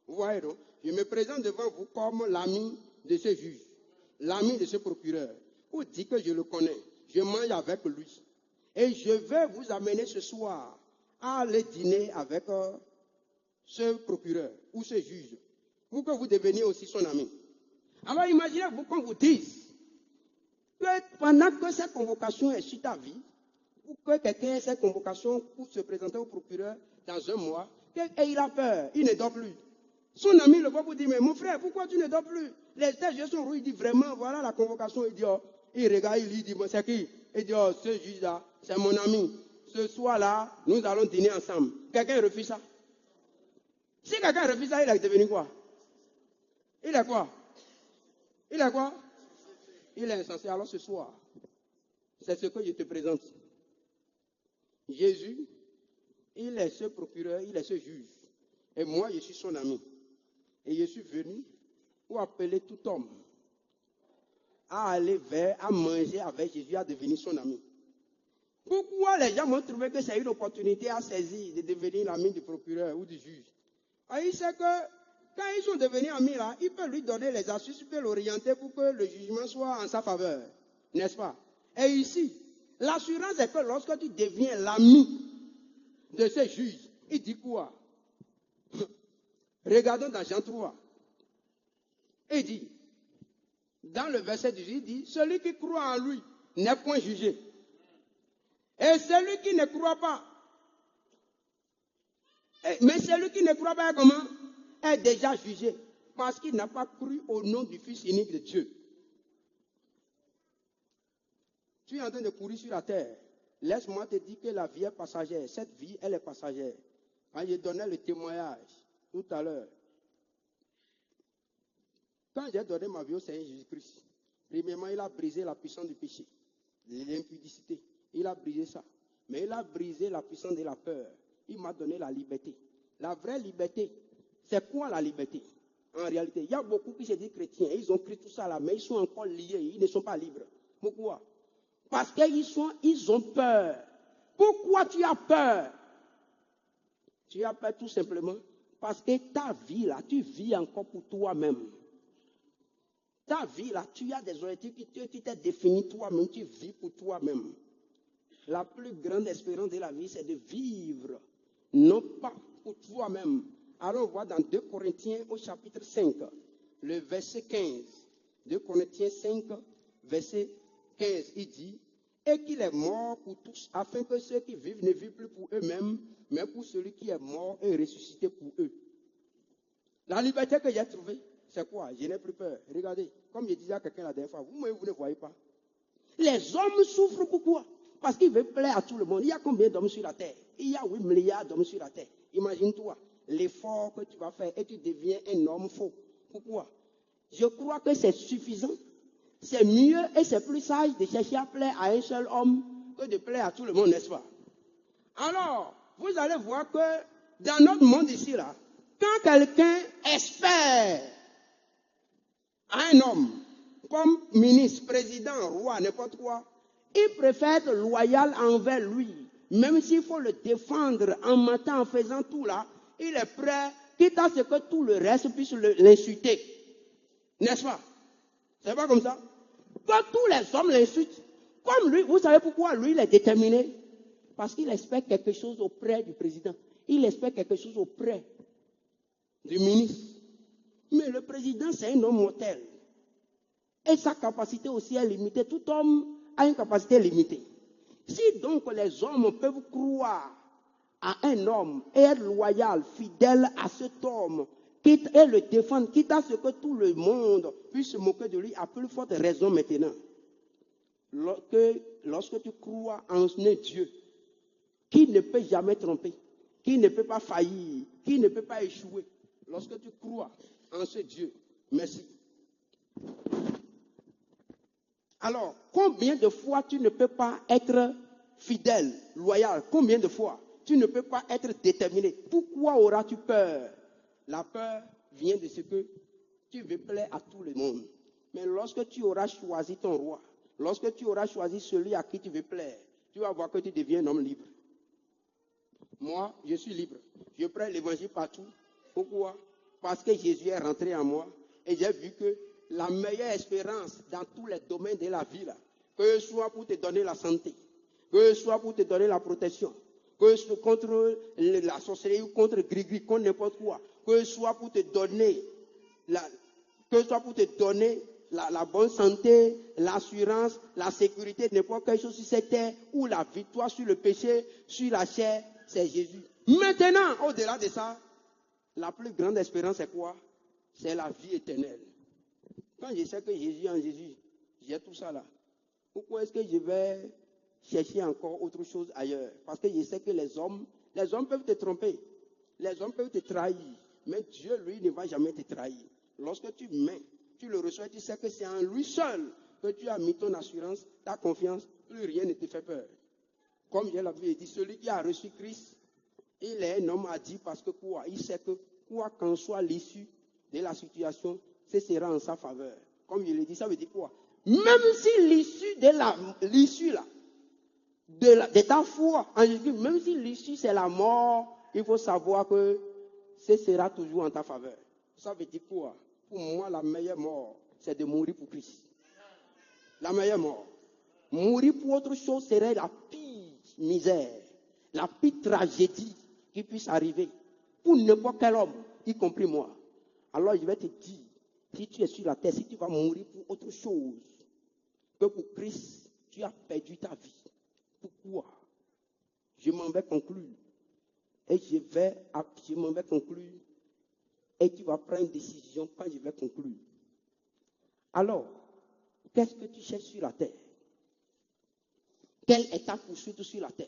Vous voyez, non? Je me présente devant vous comme l'ami de ce juge, l'ami de ce procureur. Pour dire que je le connais, je mange avec lui. Et je vais vous amener ce soir à aller dîner avec ce procureur ou ce juge, pour que vous deveniez aussi son ami. Alors imaginez-vous qu'on vous dise que pendant que cette convocation est sur ta vie, ou que quelqu'un ait cette convocation pour se présenter au procureur dans 1 mois, et il a peur, il ne dort plus. Son ami le voit pour dire, mais mon frère, pourquoi tu ne dors plus? Les yeux sont rouges, il dit vraiment, voilà la convocation, il dit, oh, il regarde, il dit, bon, c'est qui? Il dit, oh, ce juge-là, c'est mon ami. Ce soir-là, nous allons dîner ensemble. Quelqu'un refuse ça? Si quelqu'un refuse ça, il est devenu quoi? Il est quoi? Il est quoi? Il est insensé. Alors ce soir, c'est ce que je te présente. Jésus, il est ce procureur, il est ce juge. Et moi, je suis son ami. Et je suis venu pour appeler tout homme à aller à manger avec Jésus, à devenir son ami. Pourquoi les gens m'ont trouvé que c'est une opportunité à saisir de devenir l'ami du procureur ou du juge? Et il sait que quand ils sont devenus amis là, il peut lui donner les astuces, il peut l'orienter pour que le jugement soit en sa faveur. N'est-ce pas? Et ici, l'assurance est que lorsque tu deviens l'ami de ce juge, il dit quoi? Regardons dans Jean 3. Il dit, dans le verset 18, il dit, celui qui croit en lui n'est point jugé. Et celui qui ne croit pas, mais celui qui ne croit pas, comment? Est déjà jugé, parce qu'il n'a pas cru au nom du Fils unique de Dieu. Tu es en train de courir sur la terre. Laisse-moi te dire que la vie est passagère. Cette vie, elle est passagère. Quand je donnais le témoignage tout à l'heure, quand j'ai donné ma vie au Seigneur Jésus-Christ, premièrement, il a brisé la puissance du péché, de l'impudicité. Il a brisé ça. Mais il a brisé la puissance de la peur. Il m'a donné la liberté. La vraie liberté, c'est quoi la liberté? En réalité, il y a beaucoup qui se disent chrétiens. Ils ont pris tout ça là, mais ils sont encore liés. Ils ne sont pas libres. Pourquoi? Parce qu'ils ont peur. Pourquoi tu as peur? Tu as peur tout simplement parce que ta vie là, tu vis encore pour toi-même. Ta vie là, tu as des objectifs qui t'es défini toi-même. Tu vis pour toi-même. La plus grande espérance de la vie, c'est de vivre, non pas pour toi-même. Alors on voit dans 2 Corinthiens au chapitre 5, le verset 15. 2 Corinthiens 5, verset 15, il dit, et qu'il est mort pour tous, afin que ceux qui vivent ne vivent plus pour eux-mêmes, mais pour celui qui est mort et ressuscité pour eux. La liberté que j'ai trouvée, c'est quoi? Je n'ai plus peur. Regardez, comme je disais à quelqu'un la dernière fois, vous ne voyez pas. Les hommes souffrent pourquoi? Parce qu'ils veulent plaire à tout le monde. Il y a combien d'hommes sur la terre? Il y a 8 milliards d'hommes sur la terre. Imagine-toi l'effort que tu vas faire et tu deviens un homme faux. Pourquoi? Je crois que c'est suffisant. C'est mieux et c'est plus sage de chercher à plaire à un seul homme que de plaire à tout le monde, n'est-ce pas? Alors, vous allez voir que dans notre monde ici, là, quand quelqu'un espère à un homme, comme ministre, président, roi, n'importe quoi, il préfère être loyal envers lui. Même s'il faut le défendre en mentant, en faisant tout là, il est prêt, quitte à ce que tout le reste puisse l'insulter. N'est-ce pas? C'est pas comme ça? Que tous les hommes l'insultent. Comme lui, vous savez pourquoi lui, il est déterminé? Parce qu'il espère quelque chose auprès du président. Il espère quelque chose auprès du ministre. Mais le président, c'est un homme mortel. Et sa capacité aussi est limitée. Tout homme a une capacité limitée. Si donc les hommes peuvent croire à un homme et être loyal, fidèle à cet homme, et le défendre, quitte à ce que tout le monde puisse se moquer de lui, à plus forte raison maintenant. Lorsque tu crois en un Dieu qui ne peut jamais tromper, qui ne peut pas faillir, qui ne peut pas échouer, lorsque tu crois en ce Dieu, merci. Alors, combien de fois tu ne peux pas être fidèle, loyal? Combien de fois tu ne peux pas être déterminé? Pourquoi auras-tu peur? La peur vient de ce que tu veux plaire à tout le monde. Mais lorsque tu auras choisi ton roi, lorsque tu auras choisi celui à qui tu veux plaire, tu vas voir que tu deviens un homme libre. Moi, je suis libre. Je prends l'évangile partout. Pourquoi? Parce que Jésus est rentré en moi et j'ai vu que la meilleure espérance dans tous les domaines de la vie, là, que ce soit pour te donner la santé, que ce soit pour te donner la protection, que ce soit contre la sorcellerie ou contre gris-gris, contre n'importe quoi, que ce soit pour te donner la bonne santé, l'assurance, la sécurité, n'importe quelle chose sur cette terre, ou la victoire sur le péché, sur la chair, c'est Jésus. Maintenant, au-delà de ça, la plus grande espérance, c'est quoi? C'est la vie éternelle. Quand je sais que Jésus en Jésus, j'ai tout ça là. Pourquoi est-ce que je vais chercher encore autre chose ailleurs? Parce que je sais que les hommes peuvent te tromper. Les hommes peuvent te trahir. Mais Dieu, lui, ne va jamais te trahir. Lorsque tu mets, tu le reçois, tu sais que c'est en lui seul que tu as mis ton assurance, ta confiance, plus rien ne te fait peur. Comme je l'avais dit, celui qui a reçu Christ, il est un homme à dire parce que quoi? Il sait que quoi qu'en soit l'issue de la situation, ce sera en sa faveur. Comme je l'ai dit, ça veut dire quoi? Même si l'issue de ta foi en Jésus, même si l'issue c'est la mort, il faut savoir que ce sera toujours en ta faveur. Ça veut dire quoi? Pour moi, la meilleure mort, c'est de mourir pour Christ. La meilleure mort. Mourir pour autre chose serait la pire misère, la pire tragédie qui puisse arriver pour n'importe quel homme, y compris moi. Alors je vais te dire, si tu es sur la terre, si tu vas mourir pour autre chose que pour Christ, tu as perdu ta vie. Pourquoi? Je m'en vais conclure. Et je m'en vais conclure. Et tu vas prendre une décision quand je vais conclure. Alors, qu'est-ce que tu cherches sur la terre? Quelle est ta poursuite sur la terre?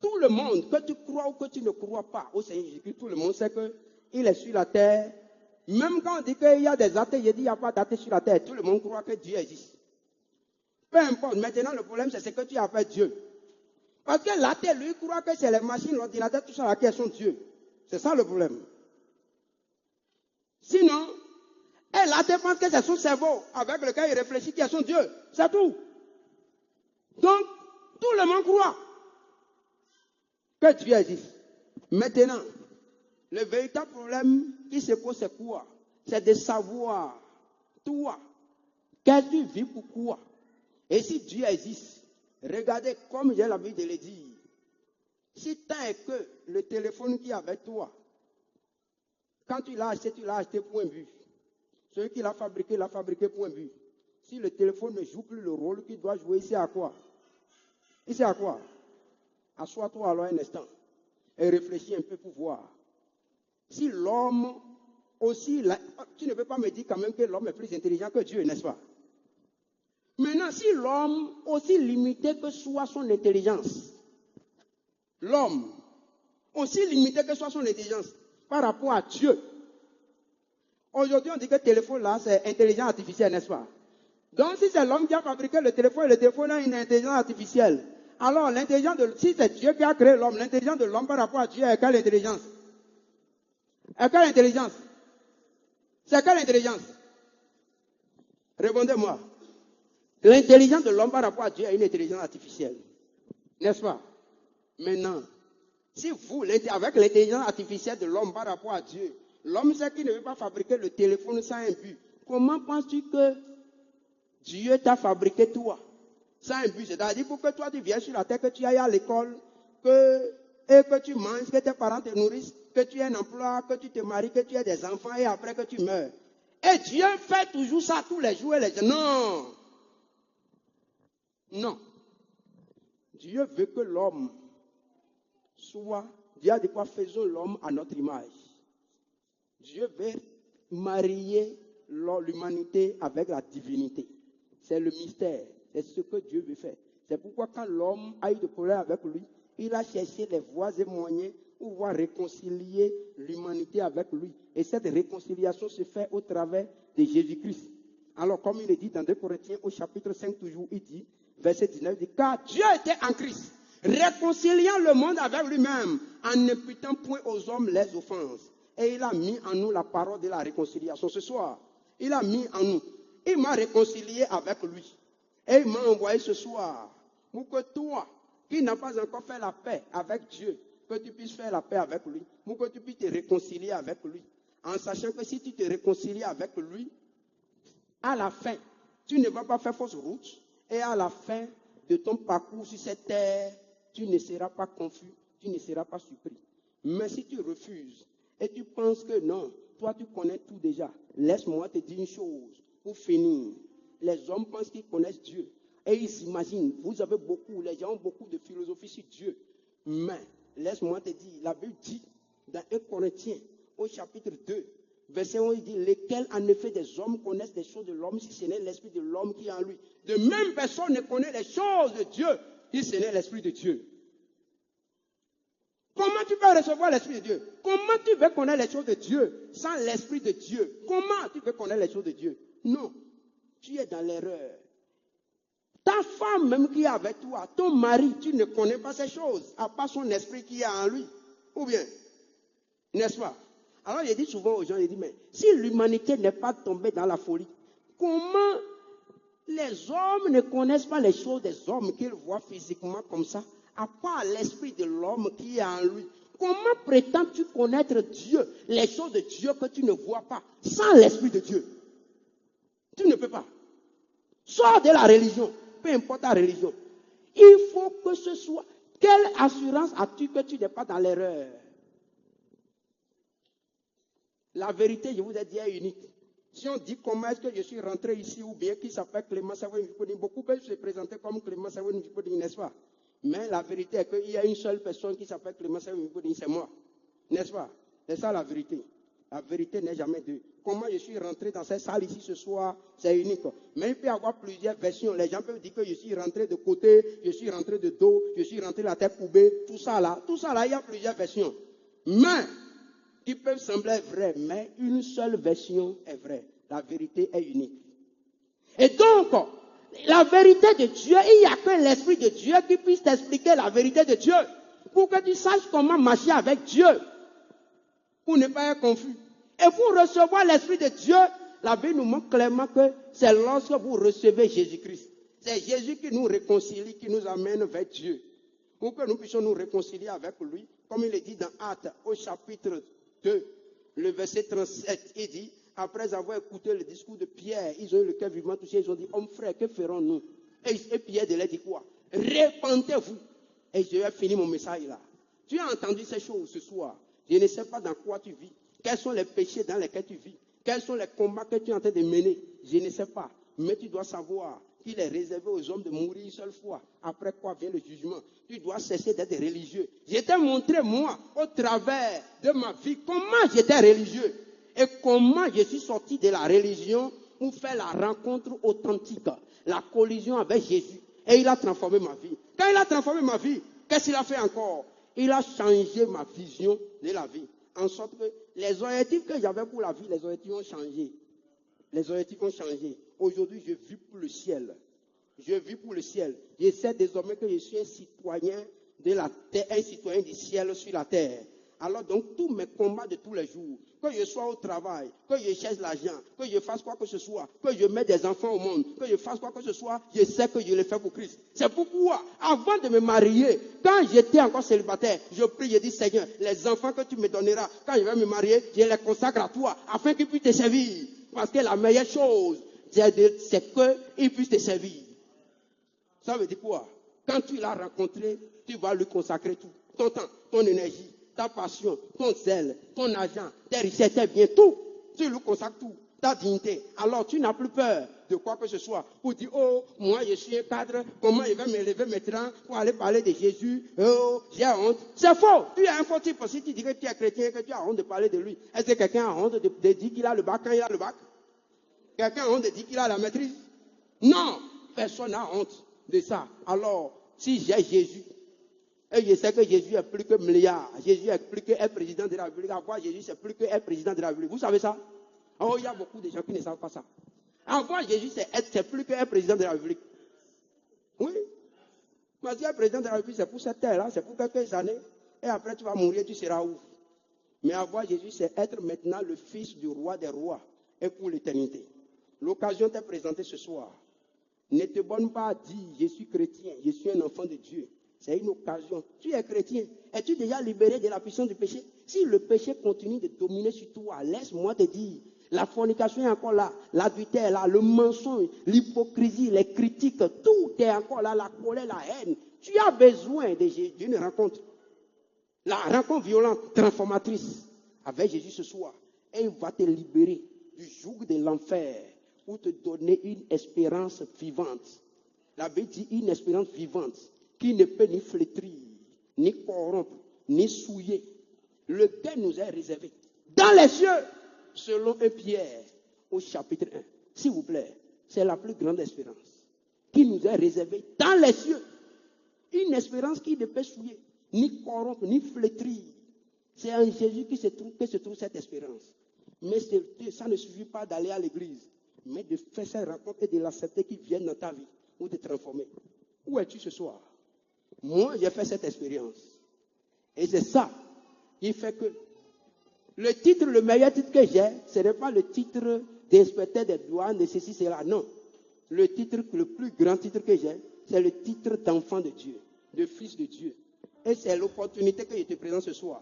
Tout le monde, que tu crois ou que tu ne crois pas au Seigneur Jésus-Christ, tout le monde sait qu'il est sur la terre. Même quand on dit qu'il y a des athées, je dis qu'il n'y a pas d'athées sur la terre. Tout le monde croit que Dieu existe. Peu importe. Maintenant, le problème, c'est ce que tu as fait Dieu. Parce que l'athée, lui, croit que c'est les machines, l'ordinateur, tout ça, qui sont Dieu. C'est ça le problème. Sinon, elle a pense que c'est son cerveau avec lequel il réfléchit qui est son Dieu. C'est tout. Donc, tout le monde croit que Dieu existe. Maintenant, le véritable problème qui se pose, c'est quoi? C'est de savoir, toi, qu'est-ce que tu vis pour quoi? Et si Dieu existe, regardez, comme j'ai l'habitude de le dire, si tant est que le téléphone qui est avec toi, quand tu l'as acheté pour un but. Celui qui l'a fabriqué pour un but. Si le téléphone ne joue plus le rôle qu'il doit jouer, c'est à quoi? Il sait à quoi? Assois-toi alors un instant et réfléchis un peu pour voir. Si l'homme aussi, tu ne peux pas me dire quand même que l'homme est plus intelligent que Dieu, n'est-ce pas? Maintenant, si l'homme, aussi limité que soit son intelligence, l'homme, aussi limité que soit son intelligence, par rapport à Dieu. Aujourd'hui, on dit que le téléphone là, c'est intelligence artificielle, n'est-ce pas? Donc, si c'est l'homme qui a fabriqué le téléphone a une intelligence artificielle. Alors, si c'est Dieu qui a créé l'homme, l'intelligence de l'homme par rapport à Dieu est quelle intelligence? Est quelle intelligence? C'est quelle intelligence? Répondez-moi. L'intelligence de l'homme par rapport à Dieu est une intelligence artificielle. N'est-ce pas? Maintenant, si vous, avec l'intelligence artificielle de l'homme par rapport à Dieu, l'homme sait qu'il ne veut pas fabriquer le téléphone sans un but. Comment penses-tu que Dieu t'a fabriqué toi sans un but? C'est-à-dire pour que toi tu viennes sur la terre, que tu ailles à l'école, et que tu manges, que tes parents te nourrissent, que tu aies un emploi, que tu te maries, que tu aies des enfants et après que tu meurs. Et Dieu fait toujours ça tous les jours et les jours. Non. Non. Dieu veut que l'homme soit, Dieu a dit quoi? Faisons l'homme à notre image. Dieu veut marier l'humanité avec la divinité. C'est le mystère. C'est ce que Dieu veut faire. C'est pourquoi quand l'homme a eu des problèmes avec lui, il a cherché les voies et moyens pour pouvoir réconcilier l'humanité avec lui. Et cette réconciliation se fait au travers de Jésus-Christ. Alors, comme il est dit dans 2 Corinthiens au chapitre 5 toujours, il dit, verset 19, il dit, car Dieu était en Christ, réconciliant le monde avec lui-même, en n'imputant point aux hommes les offenses. Et il a mis en nous la parole de la réconciliation. Ce soir, il a mis en nous. Il m'a réconcilié avec lui. Et il m'a envoyé ce soir pour que toi, qui n'as pas encore fait la paix avec Dieu, que tu puisses faire la paix avec lui, pour que tu puisses te réconcilier avec lui. En sachant que si tu te réconcilies avec lui, à la fin, tu ne vas pas faire fausse route. Et à la fin de ton parcours sur cette terre, tu ne seras pas confus, tu ne seras pas surpris. Mais si tu refuses et tu penses que non, toi tu connais tout déjà, laisse-moi te dire une chose pour finir. Les hommes pensent qu'ils connaissent Dieu. Et ils s'imaginent, vous avez beaucoup, les gens ont beaucoup de philosophie sur Dieu. Mais, laisse-moi te dire, la Bible dit dans 1 Corinthiens, au chapitre 2, verset 11, il dit, lesquels en effet des hommes connaissent les choses de l'homme si ce n'est l'esprit de l'homme qui est en lui. De même personne ne connaît les choses de Dieu si ce n'est l'esprit de Dieu. Comment tu peux recevoir l'esprit de Dieu? Comment tu veux connaître les choses de Dieu sans l'esprit de Dieu? Comment tu veux connaître les choses de Dieu? Non, tu es dans l'erreur. Ta femme même qui est avec toi, ton mari, tu ne connais pas ces choses, à part son esprit qui est en lui. Ou bien, n'est-ce pas? Alors je dis souvent aux gens, je dis, mais si l'humanité n'est pas tombée dans la folie, comment les hommes ne connaissent pas les choses des hommes qu'ils voient physiquement comme ça, à part l'esprit de l'homme qui est en lui? Comment prétends-tu connaître Dieu, les choses de Dieu que tu ne vois pas, sans l'esprit de Dieu? Tu ne peux pas. Sors de la religion, peu importe ta religion. Il faut que ce soit. Quelle assurance as-tu que tu n'es pas dans l'erreur? La vérité, je vous ai dit, est unique. Si on dit comment est-ce que je suis rentré ici, ou bien qui s'appelle Clément Savoie Nvipodi, beaucoup peuvent se présenter comme Clément Savoie Nvipodi, n'est-ce pas? Mais la vérité est qu'il y a une seule personne qui s'appelle Clément Savoie Nvipodi, c'est moi. N'est-ce pas? C'est ça la vérité. La vérité n'est jamais deux. Comment je suis rentré dans cette salle ici ce soir, c'est unique. Mais il peut y avoir plusieurs versions. Les gens peuvent dire que je suis rentré de côté, je suis rentré de dos, je suis rentré la tête courbée, tout ça là, il y a plusieurs versions. Mais, qui peuvent sembler vraies, mais une seule version est vraie. La vérité est unique. Et donc, la vérité de Dieu, il n'y a que l'Esprit de Dieu qui puisse t'expliquer la vérité de Dieu. Pour que tu saches comment marcher avec Dieu. Pour ne pas être confus. Et pour recevoir l'Esprit de Dieu, la Bible nous montre clairement que c'est lorsque vous recevez Jésus-Christ. C'est Jésus qui nous réconcilie, qui nous amène vers Dieu. Pour que nous puissions nous réconcilier avec lui, comme il est dit dans Actes au chapitre 2, le verset 37, il dit, après avoir écouté le discours de Pierre, ils ont eu le cœur vivement touché, ils ont dit, homme frère, que ferons-nous? Et Pierre de leur dit quoi? Répentez-vous. Et je vais finir mon message là. Tu as entendu ces choses ce soir. Je ne sais pas dans quoi tu vis. Quels sont les péchés dans lesquels tu vis? Quels sont les combats que tu es en train de mener? Je ne sais pas. Mais tu dois savoir qu'il est réservé aux hommes de mourir une seule fois. Après quoi vient le jugement. Tu dois cesser d'être religieux. Je t'ai montré, moi, au travers de ma vie, comment j'étais religieux. Et comment je suis sorti de la religion pour faire la rencontre authentique. La collision avec Jésus. Et il a transformé ma vie. Quand il a transformé ma vie, qu'est-ce qu'il a fait encore? Il a changé ma vision de la vie. En sorte que les objectifs que j'avais pour la vie, les objectifs ont changé. Les objectifs ont changé. Aujourd'hui, je vis pour le ciel. Je vis pour le ciel. Je sais désormais que je suis un citoyen de la terre, un citoyen du ciel sur la terre. Alors donc, tous mes combats de tous les jours, que je sois au travail, que je cherche l'argent, que je fasse quoi que ce soit, que je mette des enfants au monde, que je fasse quoi que ce soit, je sais que je le fais pour Christ. C'est pourquoi, avant de me marier, quand j'étais encore célibataire, je prie, je dis, Seigneur, les enfants que tu me donneras, quand je vais me marier, je les consacre à toi, afin qu'ils puissent te servir. Parce que la meilleure chose, c'est qu'ils puissent te servir. Ça veut dire quoi? Quand tu l'as rencontré, tu vas lui consacrer tout. Ton temps, ton énergie, ta passion, ton zèle, ton argent, tes richesses, tes biens, tout. Tu lui consacres tout. Ta dignité. Alors tu n'as plus peur de quoi que ce soit. Pour dire, oh, moi je suis un cadre, comment je vais me lever maintenant pour aller parler de Jésus? Oh, j'ai honte. C'est faux. Tu es un faux type. Si tu dis que tu es chrétien et que tu as honte de parler de lui, est-ce que quelqu'un a honte de dire qu'il a le bac quand il a le bac? Quelqu'un a honte de dire qu'il a la maîtrise? Non. Personne n'a honte de ça. Alors, si j'ai Jésus, et je sais que Jésus est plus que milliard, Jésus est plus que président de la République, à voir Jésus c'est plus que président de la République. Vous savez ça? Oh, il y a beaucoup de gens qui ne savent pas ça. En voir Jésus c'est plus que président de la République. Oui. Mais si un président de la République, c'est pour cette terre-là, c'est pour quelques années, et après tu vas mourir, tu seras où? Mais avoir Jésus, c'est être maintenant le fils du roi des rois, et pour l'éternité. L'occasion t'est présentée ce soir. Ne te bonne pas à dire, je suis chrétien, je suis un enfant de Dieu. C'est une occasion. Tu es chrétien. Es-tu déjà libéré de la puissance du péché? Si le péché continue de dominer sur toi, laisse-moi te dire, la fornication est encore là, l'adultère est là, le mensonge, l'hypocrisie, les critiques, tout est encore là, la colère, la haine. Tu as besoin d'une rencontre. La rencontre violente, transformatrice avec Jésus ce soir. Et il va te libérer du joug de l'enfer pour te donner une espérance vivante. La Bible dit une espérance vivante qui ne peut ni flétrir, ni corrompre, ni souiller. Lequel nous est réservé dans les cieux, selon 1 Pierre au chapitre 1. S'il vous plaît, c'est la plus grande espérance qui nous est réservée dans les cieux. Une espérance qui ne peut souiller, ni corrompre, ni flétrir. C'est en Jésus que se trouve cette espérance. Mais ça ne suffit pas d'aller à l'église, mais de faire cette rencontre et de l'accepter qui vienne dans ta vie ou de transformer. Où es-tu ce soir? Moi, j'ai fait cette expérience. Et c'est ça qui fait que le meilleur titre que j'ai, ce n'est pas le titre d'inspecteur des douanes, de ceci, cela. Non. Le plus grand titre que j'ai, c'est le titre d'enfant de Dieu, de fils de Dieu. Et c'est l'opportunité que je te présente ce soir.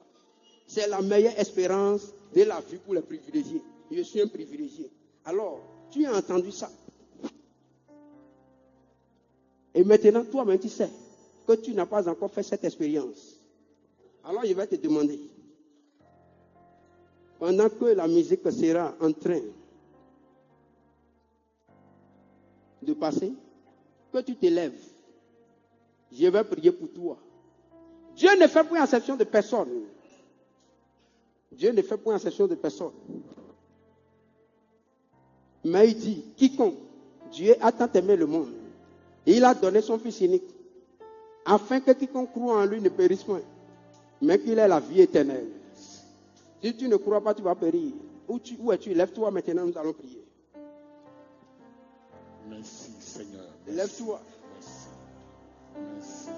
C'est la meilleure espérance de la vie pour les privilégiés. Je suis un privilégié. Alors, tu as entendu ça. Et maintenant, toi-même, tu sais que tu n'as pas encore fait cette expérience. Alors, je vais te demander, pendant que la musique sera en train de passer, que tu te lèves. Je vais prier pour toi. Dieu ne fait point exception de personne. Dieu ne fait point exception de personne. Mais il dit, quiconque, Dieu a tant aimé le monde, il a donné son Fils unique, afin que quiconque croit en lui ne périsse point, mais qu'il ait la vie éternelle. Si tu ne crois pas, tu vas périr. Où es-tu? Lève-toi maintenant, nous allons prier. Merci Seigneur. Lève-toi. Merci. Merci.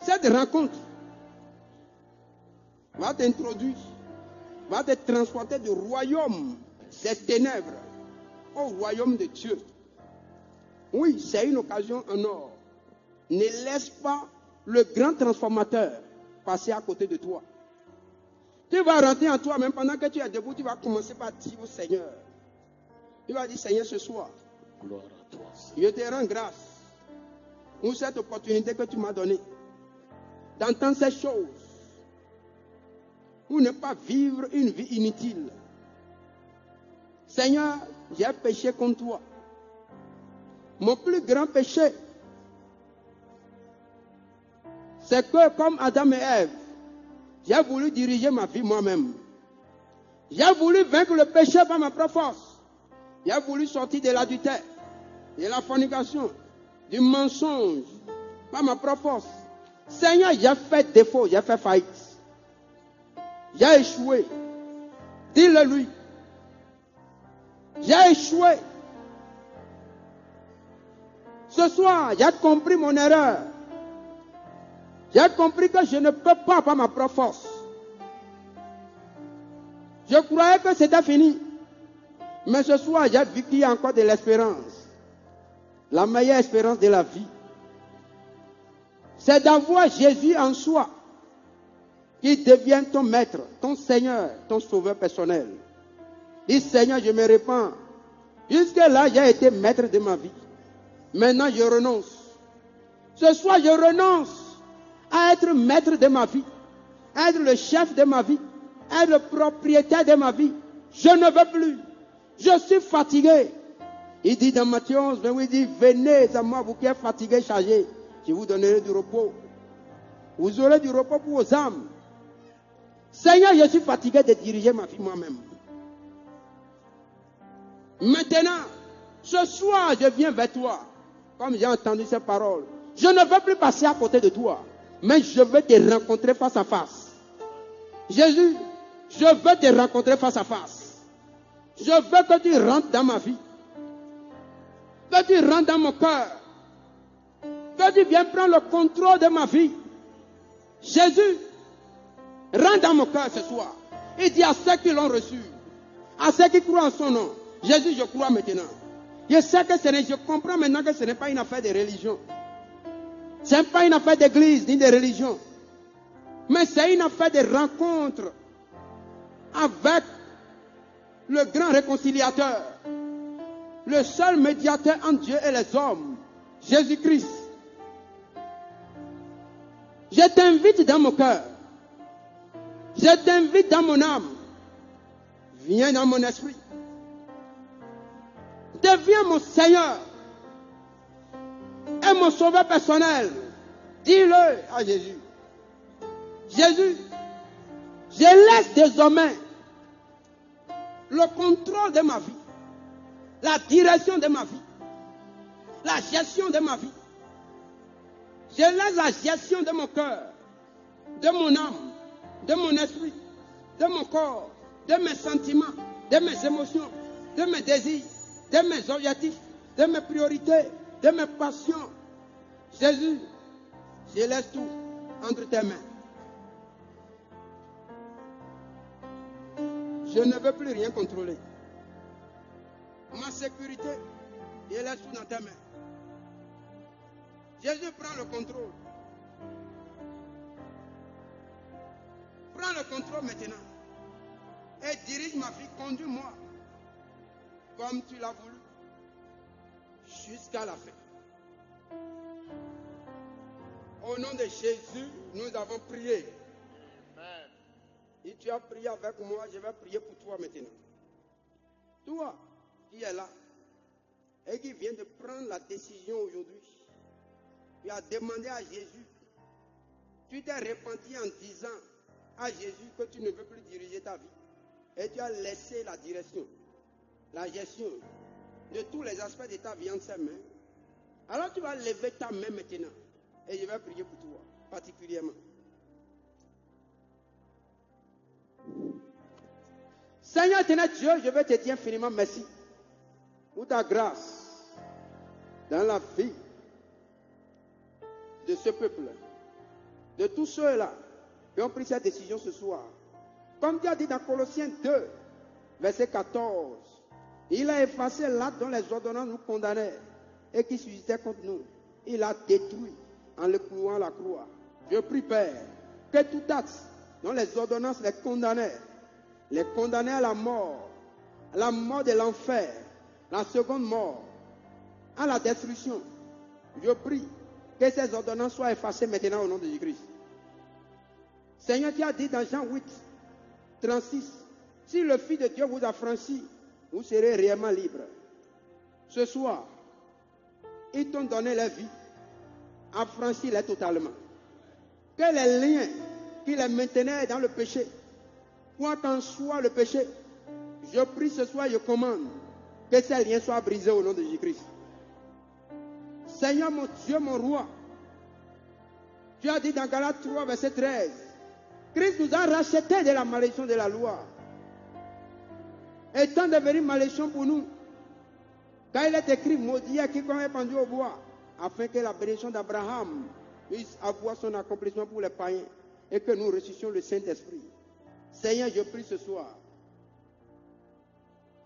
Cette rencontre va t'introduire, va te transporter du royaume des ténèbres au royaume de Dieu. Oui, c'est une occasion en or. Ne laisse pas le grand transformateur passer à côté de toi. Tu vas rentrer en toi, même pendant que tu es debout, tu vas commencer par dire au Seigneur. Tu vas dire, Seigneur, ce soir, Gloire à toi, Seigneur. je te rends grâce pour cette opportunité que tu m'as donnée d'entendre ces choses, pour ne pas vivre une vie inutile. Seigneur, j'ai péché contre toi. Mon plus grand péché, c'est que comme Adam et Ève, j'ai voulu diriger ma vie moi-même. J'ai voulu vaincre le péché par ma propre force. J'ai voulu sortir de l'adultère, de la fornication, du mensonge, par ma propre force. Seigneur, j'ai fait défaut, j'ai fait faillite. J'ai échoué. Dis-le lui. J'ai échoué. Ce soir, j'ai compris mon erreur. J'ai compris que je ne peux pas par ma propre force. Je croyais que c'était fini. Mais ce soir, j'ai vu qu'il y a encore de l'espérance. La meilleure espérance de la vie, c'est d'avoir Jésus en soi, qui devient ton maître, ton Seigneur, ton sauveur personnel. Dis, Seigneur, je me répands. Jusque-là, j'ai été maître de ma vie. Maintenant, je renonce. Ce soir, je renonce à être maître de ma vie, à être le chef de ma vie, à être le propriétaire de ma vie. Je ne veux plus. Je suis fatigué. Il dit dans Matthieu 11, il dit, venez à moi, vous qui êtes fatigués, chargés, je vous donnerai du repos. Vous aurez du repos pour vos âmes. Seigneur, je suis fatigué de diriger ma vie moi-même. Maintenant, ce soir, je viens vers toi. Comme j'ai entendu ces paroles, je ne veux plus passer à côté de toi, mais je veux te rencontrer face à face. Jésus, je veux te rencontrer face à face. Je veux que tu rentres dans ma vie. Que tu rentres dans mon cœur. Que tu viennes prendre le contrôle de ma vie. Jésus, rentre dans mon cœur ce soir. Il dit à ceux qui l'ont reçu, à ceux qui croient en son nom, Jésus, je crois maintenant. Je sais que je comprends maintenant que ce n'est pas une affaire de religion. Ce n'est pas une affaire d'église ni de religion. Mais c'est une affaire de rencontre avec le grand réconciliateur, le seul médiateur entre Dieu et les hommes, Jésus-Christ. Je t'invite dans mon cœur. Je t'invite dans mon âme. Viens dans mon esprit. Deviens mon Seigneur et mon sauveur personnel. Dis-le à Jésus. Jésus, je laisse désormais le contrôle de ma vie, la direction de ma vie, la gestion de ma vie. Je laisse la gestion de mon cœur, de mon âme, de mon esprit, de mon corps, de mes sentiments, de mes émotions, de mes désirs, de mes objectifs, de mes priorités, de mes passions. Jésus, je laisse tout entre tes mains. Je ne veux plus rien contrôler. Ma sécurité, je laisse tout dans tes mains. Jésus prend le contrôle. Prends le contrôle maintenant. Et dirige ma vie, conduis-moi comme tu l'as voulu, jusqu'à la fin. Au nom de Jésus, nous avons prié. Amen. Et tu as prié avec moi, je vais prier pour toi maintenant. Toi qui es là et qui viens de prendre la décision aujourd'hui, tu as demandé à Jésus, tu t'es repenti en disant à Jésus que tu ne veux plus diriger ta vie. Et tu as laissé la direction, la gestion de tous les aspects de ta vie entre ses mains. Alors tu vas lever ta main maintenant et je vais prier pour toi, particulièrement. Seigneur éternel Dieu, je vais te dire infiniment merci pour ta grâce dans la vie de ce peuple, de tous ceux-là qui ont pris cette décision ce soir. Comme Dieu a dit dans Colossiens 2, verset 14, il a effacé l'acte dont les ordonnances nous condamnaient et qui suscitait contre nous. Il a détruit en le clouant à la croix. Je prie, Père, que tout acte dont les ordonnances les condamnaient à la mort de l'enfer, la seconde mort, à la destruction. Je prie que ces ordonnances soient effacées maintenant au nom de Jésus-Christ. Seigneur, tu as dit dans Jean 8, 36, si le Fils de Dieu vous a franchi, vous serez réellement libre. Ce soir, ils t'ont donné la vie, affranchis-les totalement. Que les liens qui les maintenaient dans le péché, quoi qu'en soit le péché, je prie ce soir, je commande que ces liens soient brisés au nom de Jésus-Christ. Seigneur mon Dieu, mon roi, tu as dit dans Galates 3, verset 13, Christ nous a rachetés de la malédiction de la loi, étant devenu malédiction pour nous. Car il est écrit, maudit à quiconque est pendu au bois, afin que la bénédiction d'Abraham puisse avoir son accomplissement pour les païens et que nous ressuscitions le Saint-Esprit. Seigneur, je prie ce soir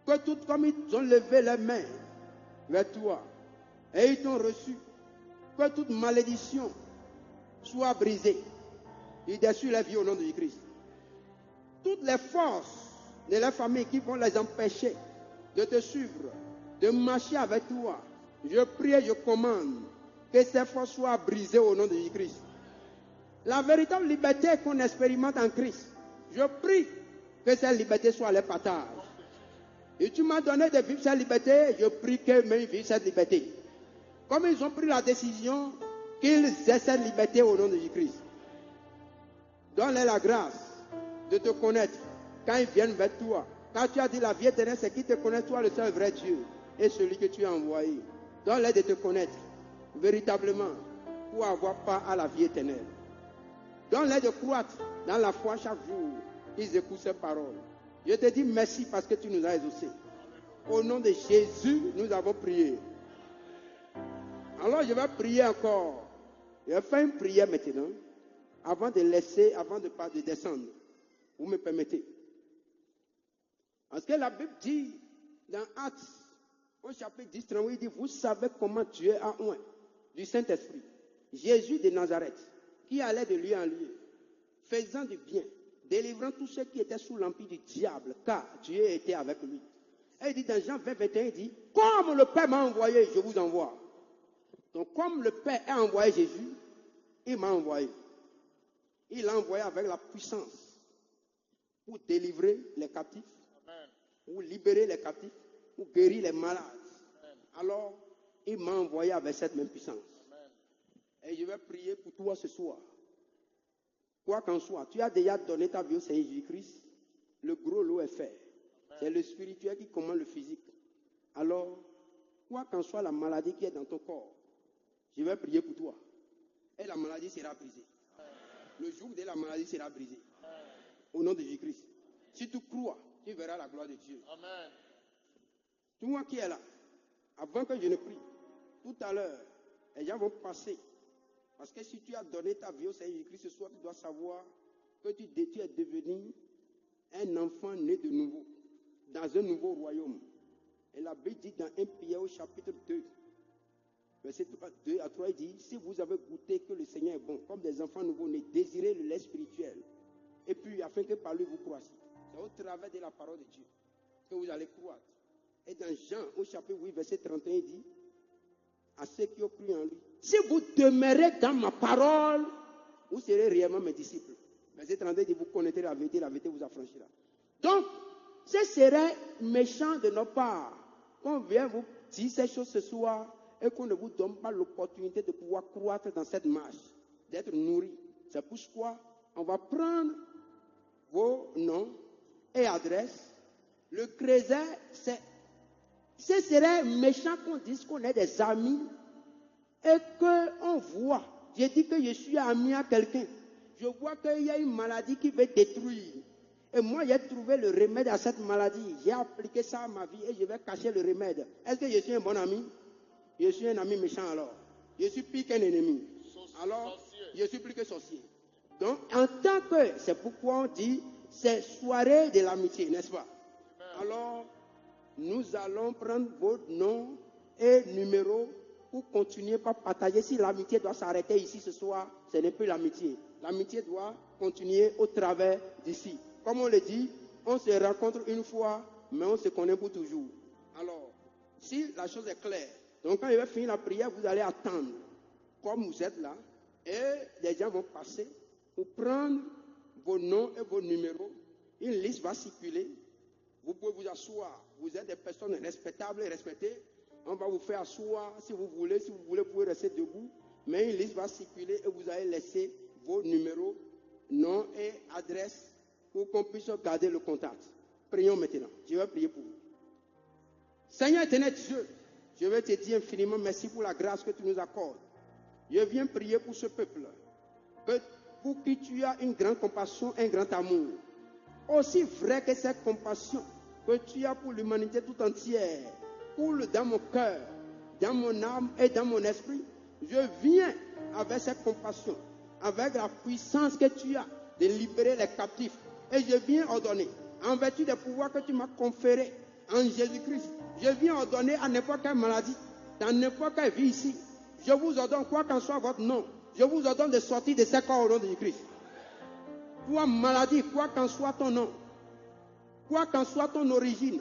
que tout comme ils ont levé les mains vers toi et ils t'ont reçu, que toute malédiction soit brisée. Il déçut la vie au nom de Jésus-Christ. Toutes les forces de la famille qui vont les empêcher de te suivre, de marcher avec toi, je prie et je commande que ces forces soient brisées au nom de Jésus-Christ. La véritable liberté qu'on expérimente en Christ, je prie que cette liberté soit les partages. Et tu m'as donné de vivre cette liberté, je prie qu'eux-mêmes vivent cette liberté. Comme ils ont pris la décision qu'ils aient cette liberté au nom de Jésus-Christ. Donne-leur la grâce de te connaître quand ils viennent vers toi. Quand tu as dit la vie éternelle, c'est qui te connaît, toi le seul vrai Dieu et celui que tu as envoyé. Donne-leur de te connaître véritablement pour avoir part à la vie éternelle. Donne-leur de croître dans la foi chaque jour qu'ils écoutent ces paroles. Je te dis merci parce que tu nous as exaucés. Au nom de Jésus, nous avons prié. Alors je vais prier encore. Je vais faire une prière maintenant. Avant de laisser, avant de descendre. Vous me permettez. Parce que la Bible dit dans Actes, au chapitre 10, 38, il dit, vous savez comment Dieu a oint du Saint-Esprit Jésus de Nazareth, qui allait de lieu en lieu, faisant du bien, délivrant tous ceux qui étaient sous l'empire du diable, car Dieu était avec lui. Et il dit dans Jean 20, 21, il dit, comme le Père m'a envoyé, je vous envoie. Donc comme le Père a envoyé Jésus, il m'a envoyé. Il l'a envoyé avec la puissance pour délivrer les captifs, pour libérer les captifs, pour guérir les malades. Alors, il m'a envoyé avec cette même puissance. Et je vais prier pour toi ce soir. Quoi qu'en soit, tu as déjà donné ta vie au Seigneur Jésus-Christ. Le gros lot est fait. C'est le spirituel qui commande le physique. Alors, quoi qu'en soit la maladie qui est dans ton corps, je vais prier pour toi. Et la maladie sera brisée. Le jour de la maladie sera brisé. Au nom de Jésus-Christ. Si tu crois, tu verras la gloire de Dieu. Amen. Tout le monde qui est là, avant que je ne prie, tout à l'heure, les gens vont passer. Parce que si tu as donné ta vie au Seigneur Jésus-Christ ce soir, tu dois savoir que tu es devenu un enfant né de nouveau, dans un nouveau royaume. Et la Bible dit dans 1 Pierre au chapitre 2, verset 2 à 3, il dit, si vous avez goûté que le Seigneur est bon, comme des enfants nouveaux-nés, désirez le lait spirituel. Et puis, afin que par lui vous croissiez. C'est au travers de la parole de Dieu que vous allez croître. Et dans Jean, au chapitre 8, verset 31, il dit, à ceux qui ont cru en lui, si vous demeurez dans ma parole, vous serez réellement mes disciples. Verset 32 dit, vous connaîtrez la vérité vous affranchira. Donc, ce serait méchant de notre part qu'on vienne vous dire ces choses ce soir et qu'on ne vous donne pas l'opportunité de pouvoir croître dans cette marche, d'être nourri. C'est pourquoi on va prendre vos noms et adresses. Le crédit, ce serait méchant qu'on dise qu'on est des amis et qu'on voit. Je dis que je suis ami à quelqu'un. Je vois qu'il y a une maladie qui veut détruire. Et moi, j'ai trouvé le remède à cette maladie. J'ai appliqué ça à ma vie et je vais cacher le remède. Est-ce que je suis un bon ami? Je suis un ami méchant alors. Je suis pire qu'un ennemi. Alors, je suis plus que sorcier. Donc, en tant que, c'est pourquoi on dit, c'est soirée de l'amitié, n'est-ce pas? Alors, nous allons prendre vos noms et numéros pour continuer par partager. Si l'amitié doit s'arrêter ici ce soir, ce n'est plus l'amitié. L'amitié doit continuer au travers d'ici. Comme on le dit, on se rencontre une fois, mais on se connaît pour toujours. Alors, si la chose est claire, donc quand il va finir la prière, vous allez attendre, comme vous êtes là, et les gens vont passer pour prendre vos noms et vos numéros. Une liste va circuler. Vous pouvez vous asseoir. Vous êtes des personnes respectables et respectées. On va vous faire asseoir si vous voulez. Si vous voulez, vous pouvez rester debout. Mais une liste va circuler et vous allez laisser vos numéros, noms et adresses pour qu'on puisse garder le contact. Prions maintenant. Je vais prier pour vous. Seigneur éternel Dieu, je vais te dire infiniment merci pour la grâce que tu nous accordes. Je viens prier pour ce peuple, pour qui tu as une grande compassion, un grand amour. Aussi vrai que cette compassion que tu as pour l'humanité tout entière, coule dans mon cœur, dans mon âme et dans mon esprit, je viens avec cette compassion, avec la puissance que tu as de libérer les captifs. Et je viens ordonner, en vertu des pouvoirs que tu m'as conférés en Jésus-Christ, je viens ordonner à n'importe quelle maladie, dans n'importe quelle vie ici, je vous ordonne, quoi qu'en soit votre nom, je vous ordonne de sortir de ce corps au nom de Jésus-Christ. Toi, maladie, quoi qu'en soit ton nom, quoi qu'en soit ton origine,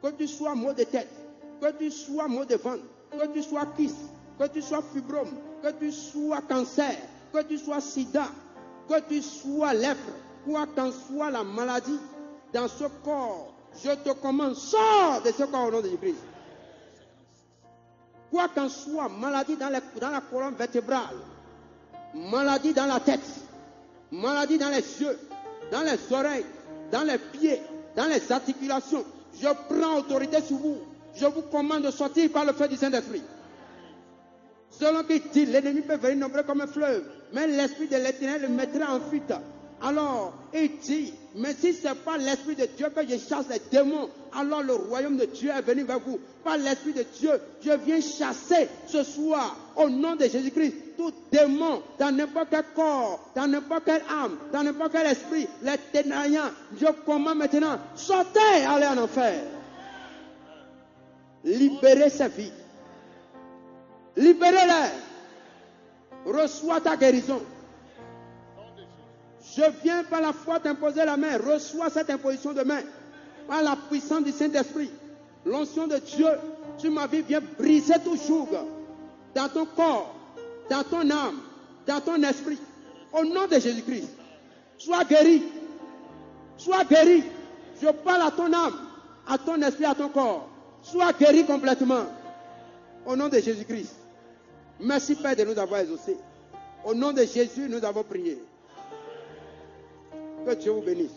que tu sois maux de tête, que tu sois maux de ventre, que tu sois kyste, que tu sois fibrome, que tu sois cancer, que tu sois sida, que tu sois lèpre, quoi qu'en soit la maladie, dans ce corps, je te commande, sors de ce corps au nom de Jésus-Christ. Quoi qu'en soit, maladie dans la colonne vertébrale, maladie dans la tête, maladie dans les yeux, dans les oreilles, dans les pieds, dans les articulations, je prends autorité sur vous. Je vous commande de sortir par le feu du Saint-Esprit. Selon qu'il dit, l'ennemi peut venir nombreux comme un fleuve, mais l'Esprit de l'Éternel le mettra en fuite. Alors, il dit, mais si ce n'est pas l'Esprit de Dieu que je chasse les démons, alors le royaume de Dieu est venu vers vous. Par l'Esprit de Dieu, je viens chasser ce soir, au nom de Jésus-Christ, tout démon, dans n'importe quel corps, dans n'importe quelle âme, dans n'importe quel esprit, les ténèbres, je commande maintenant, sortez, allez en enfer. Libérez ces vies. Libérez-les. Reçois ta guérison. Je viens par la foi t'imposer la main. Reçois cette imposition de main. Par la puissance du Saint-Esprit. L'onction de Dieu sur ma vie vient briser tout joug dans ton corps, dans ton âme, dans ton esprit. Au nom de Jésus-Christ. Sois guéri. Sois guéri. Je parle à ton âme, à ton esprit, à ton corps. Sois guéri complètement. Au nom de Jésus-Christ. Merci Père de nous avoir exaucés. Au nom de Jésus, nous avons prié. Que Dieu vous bénisse.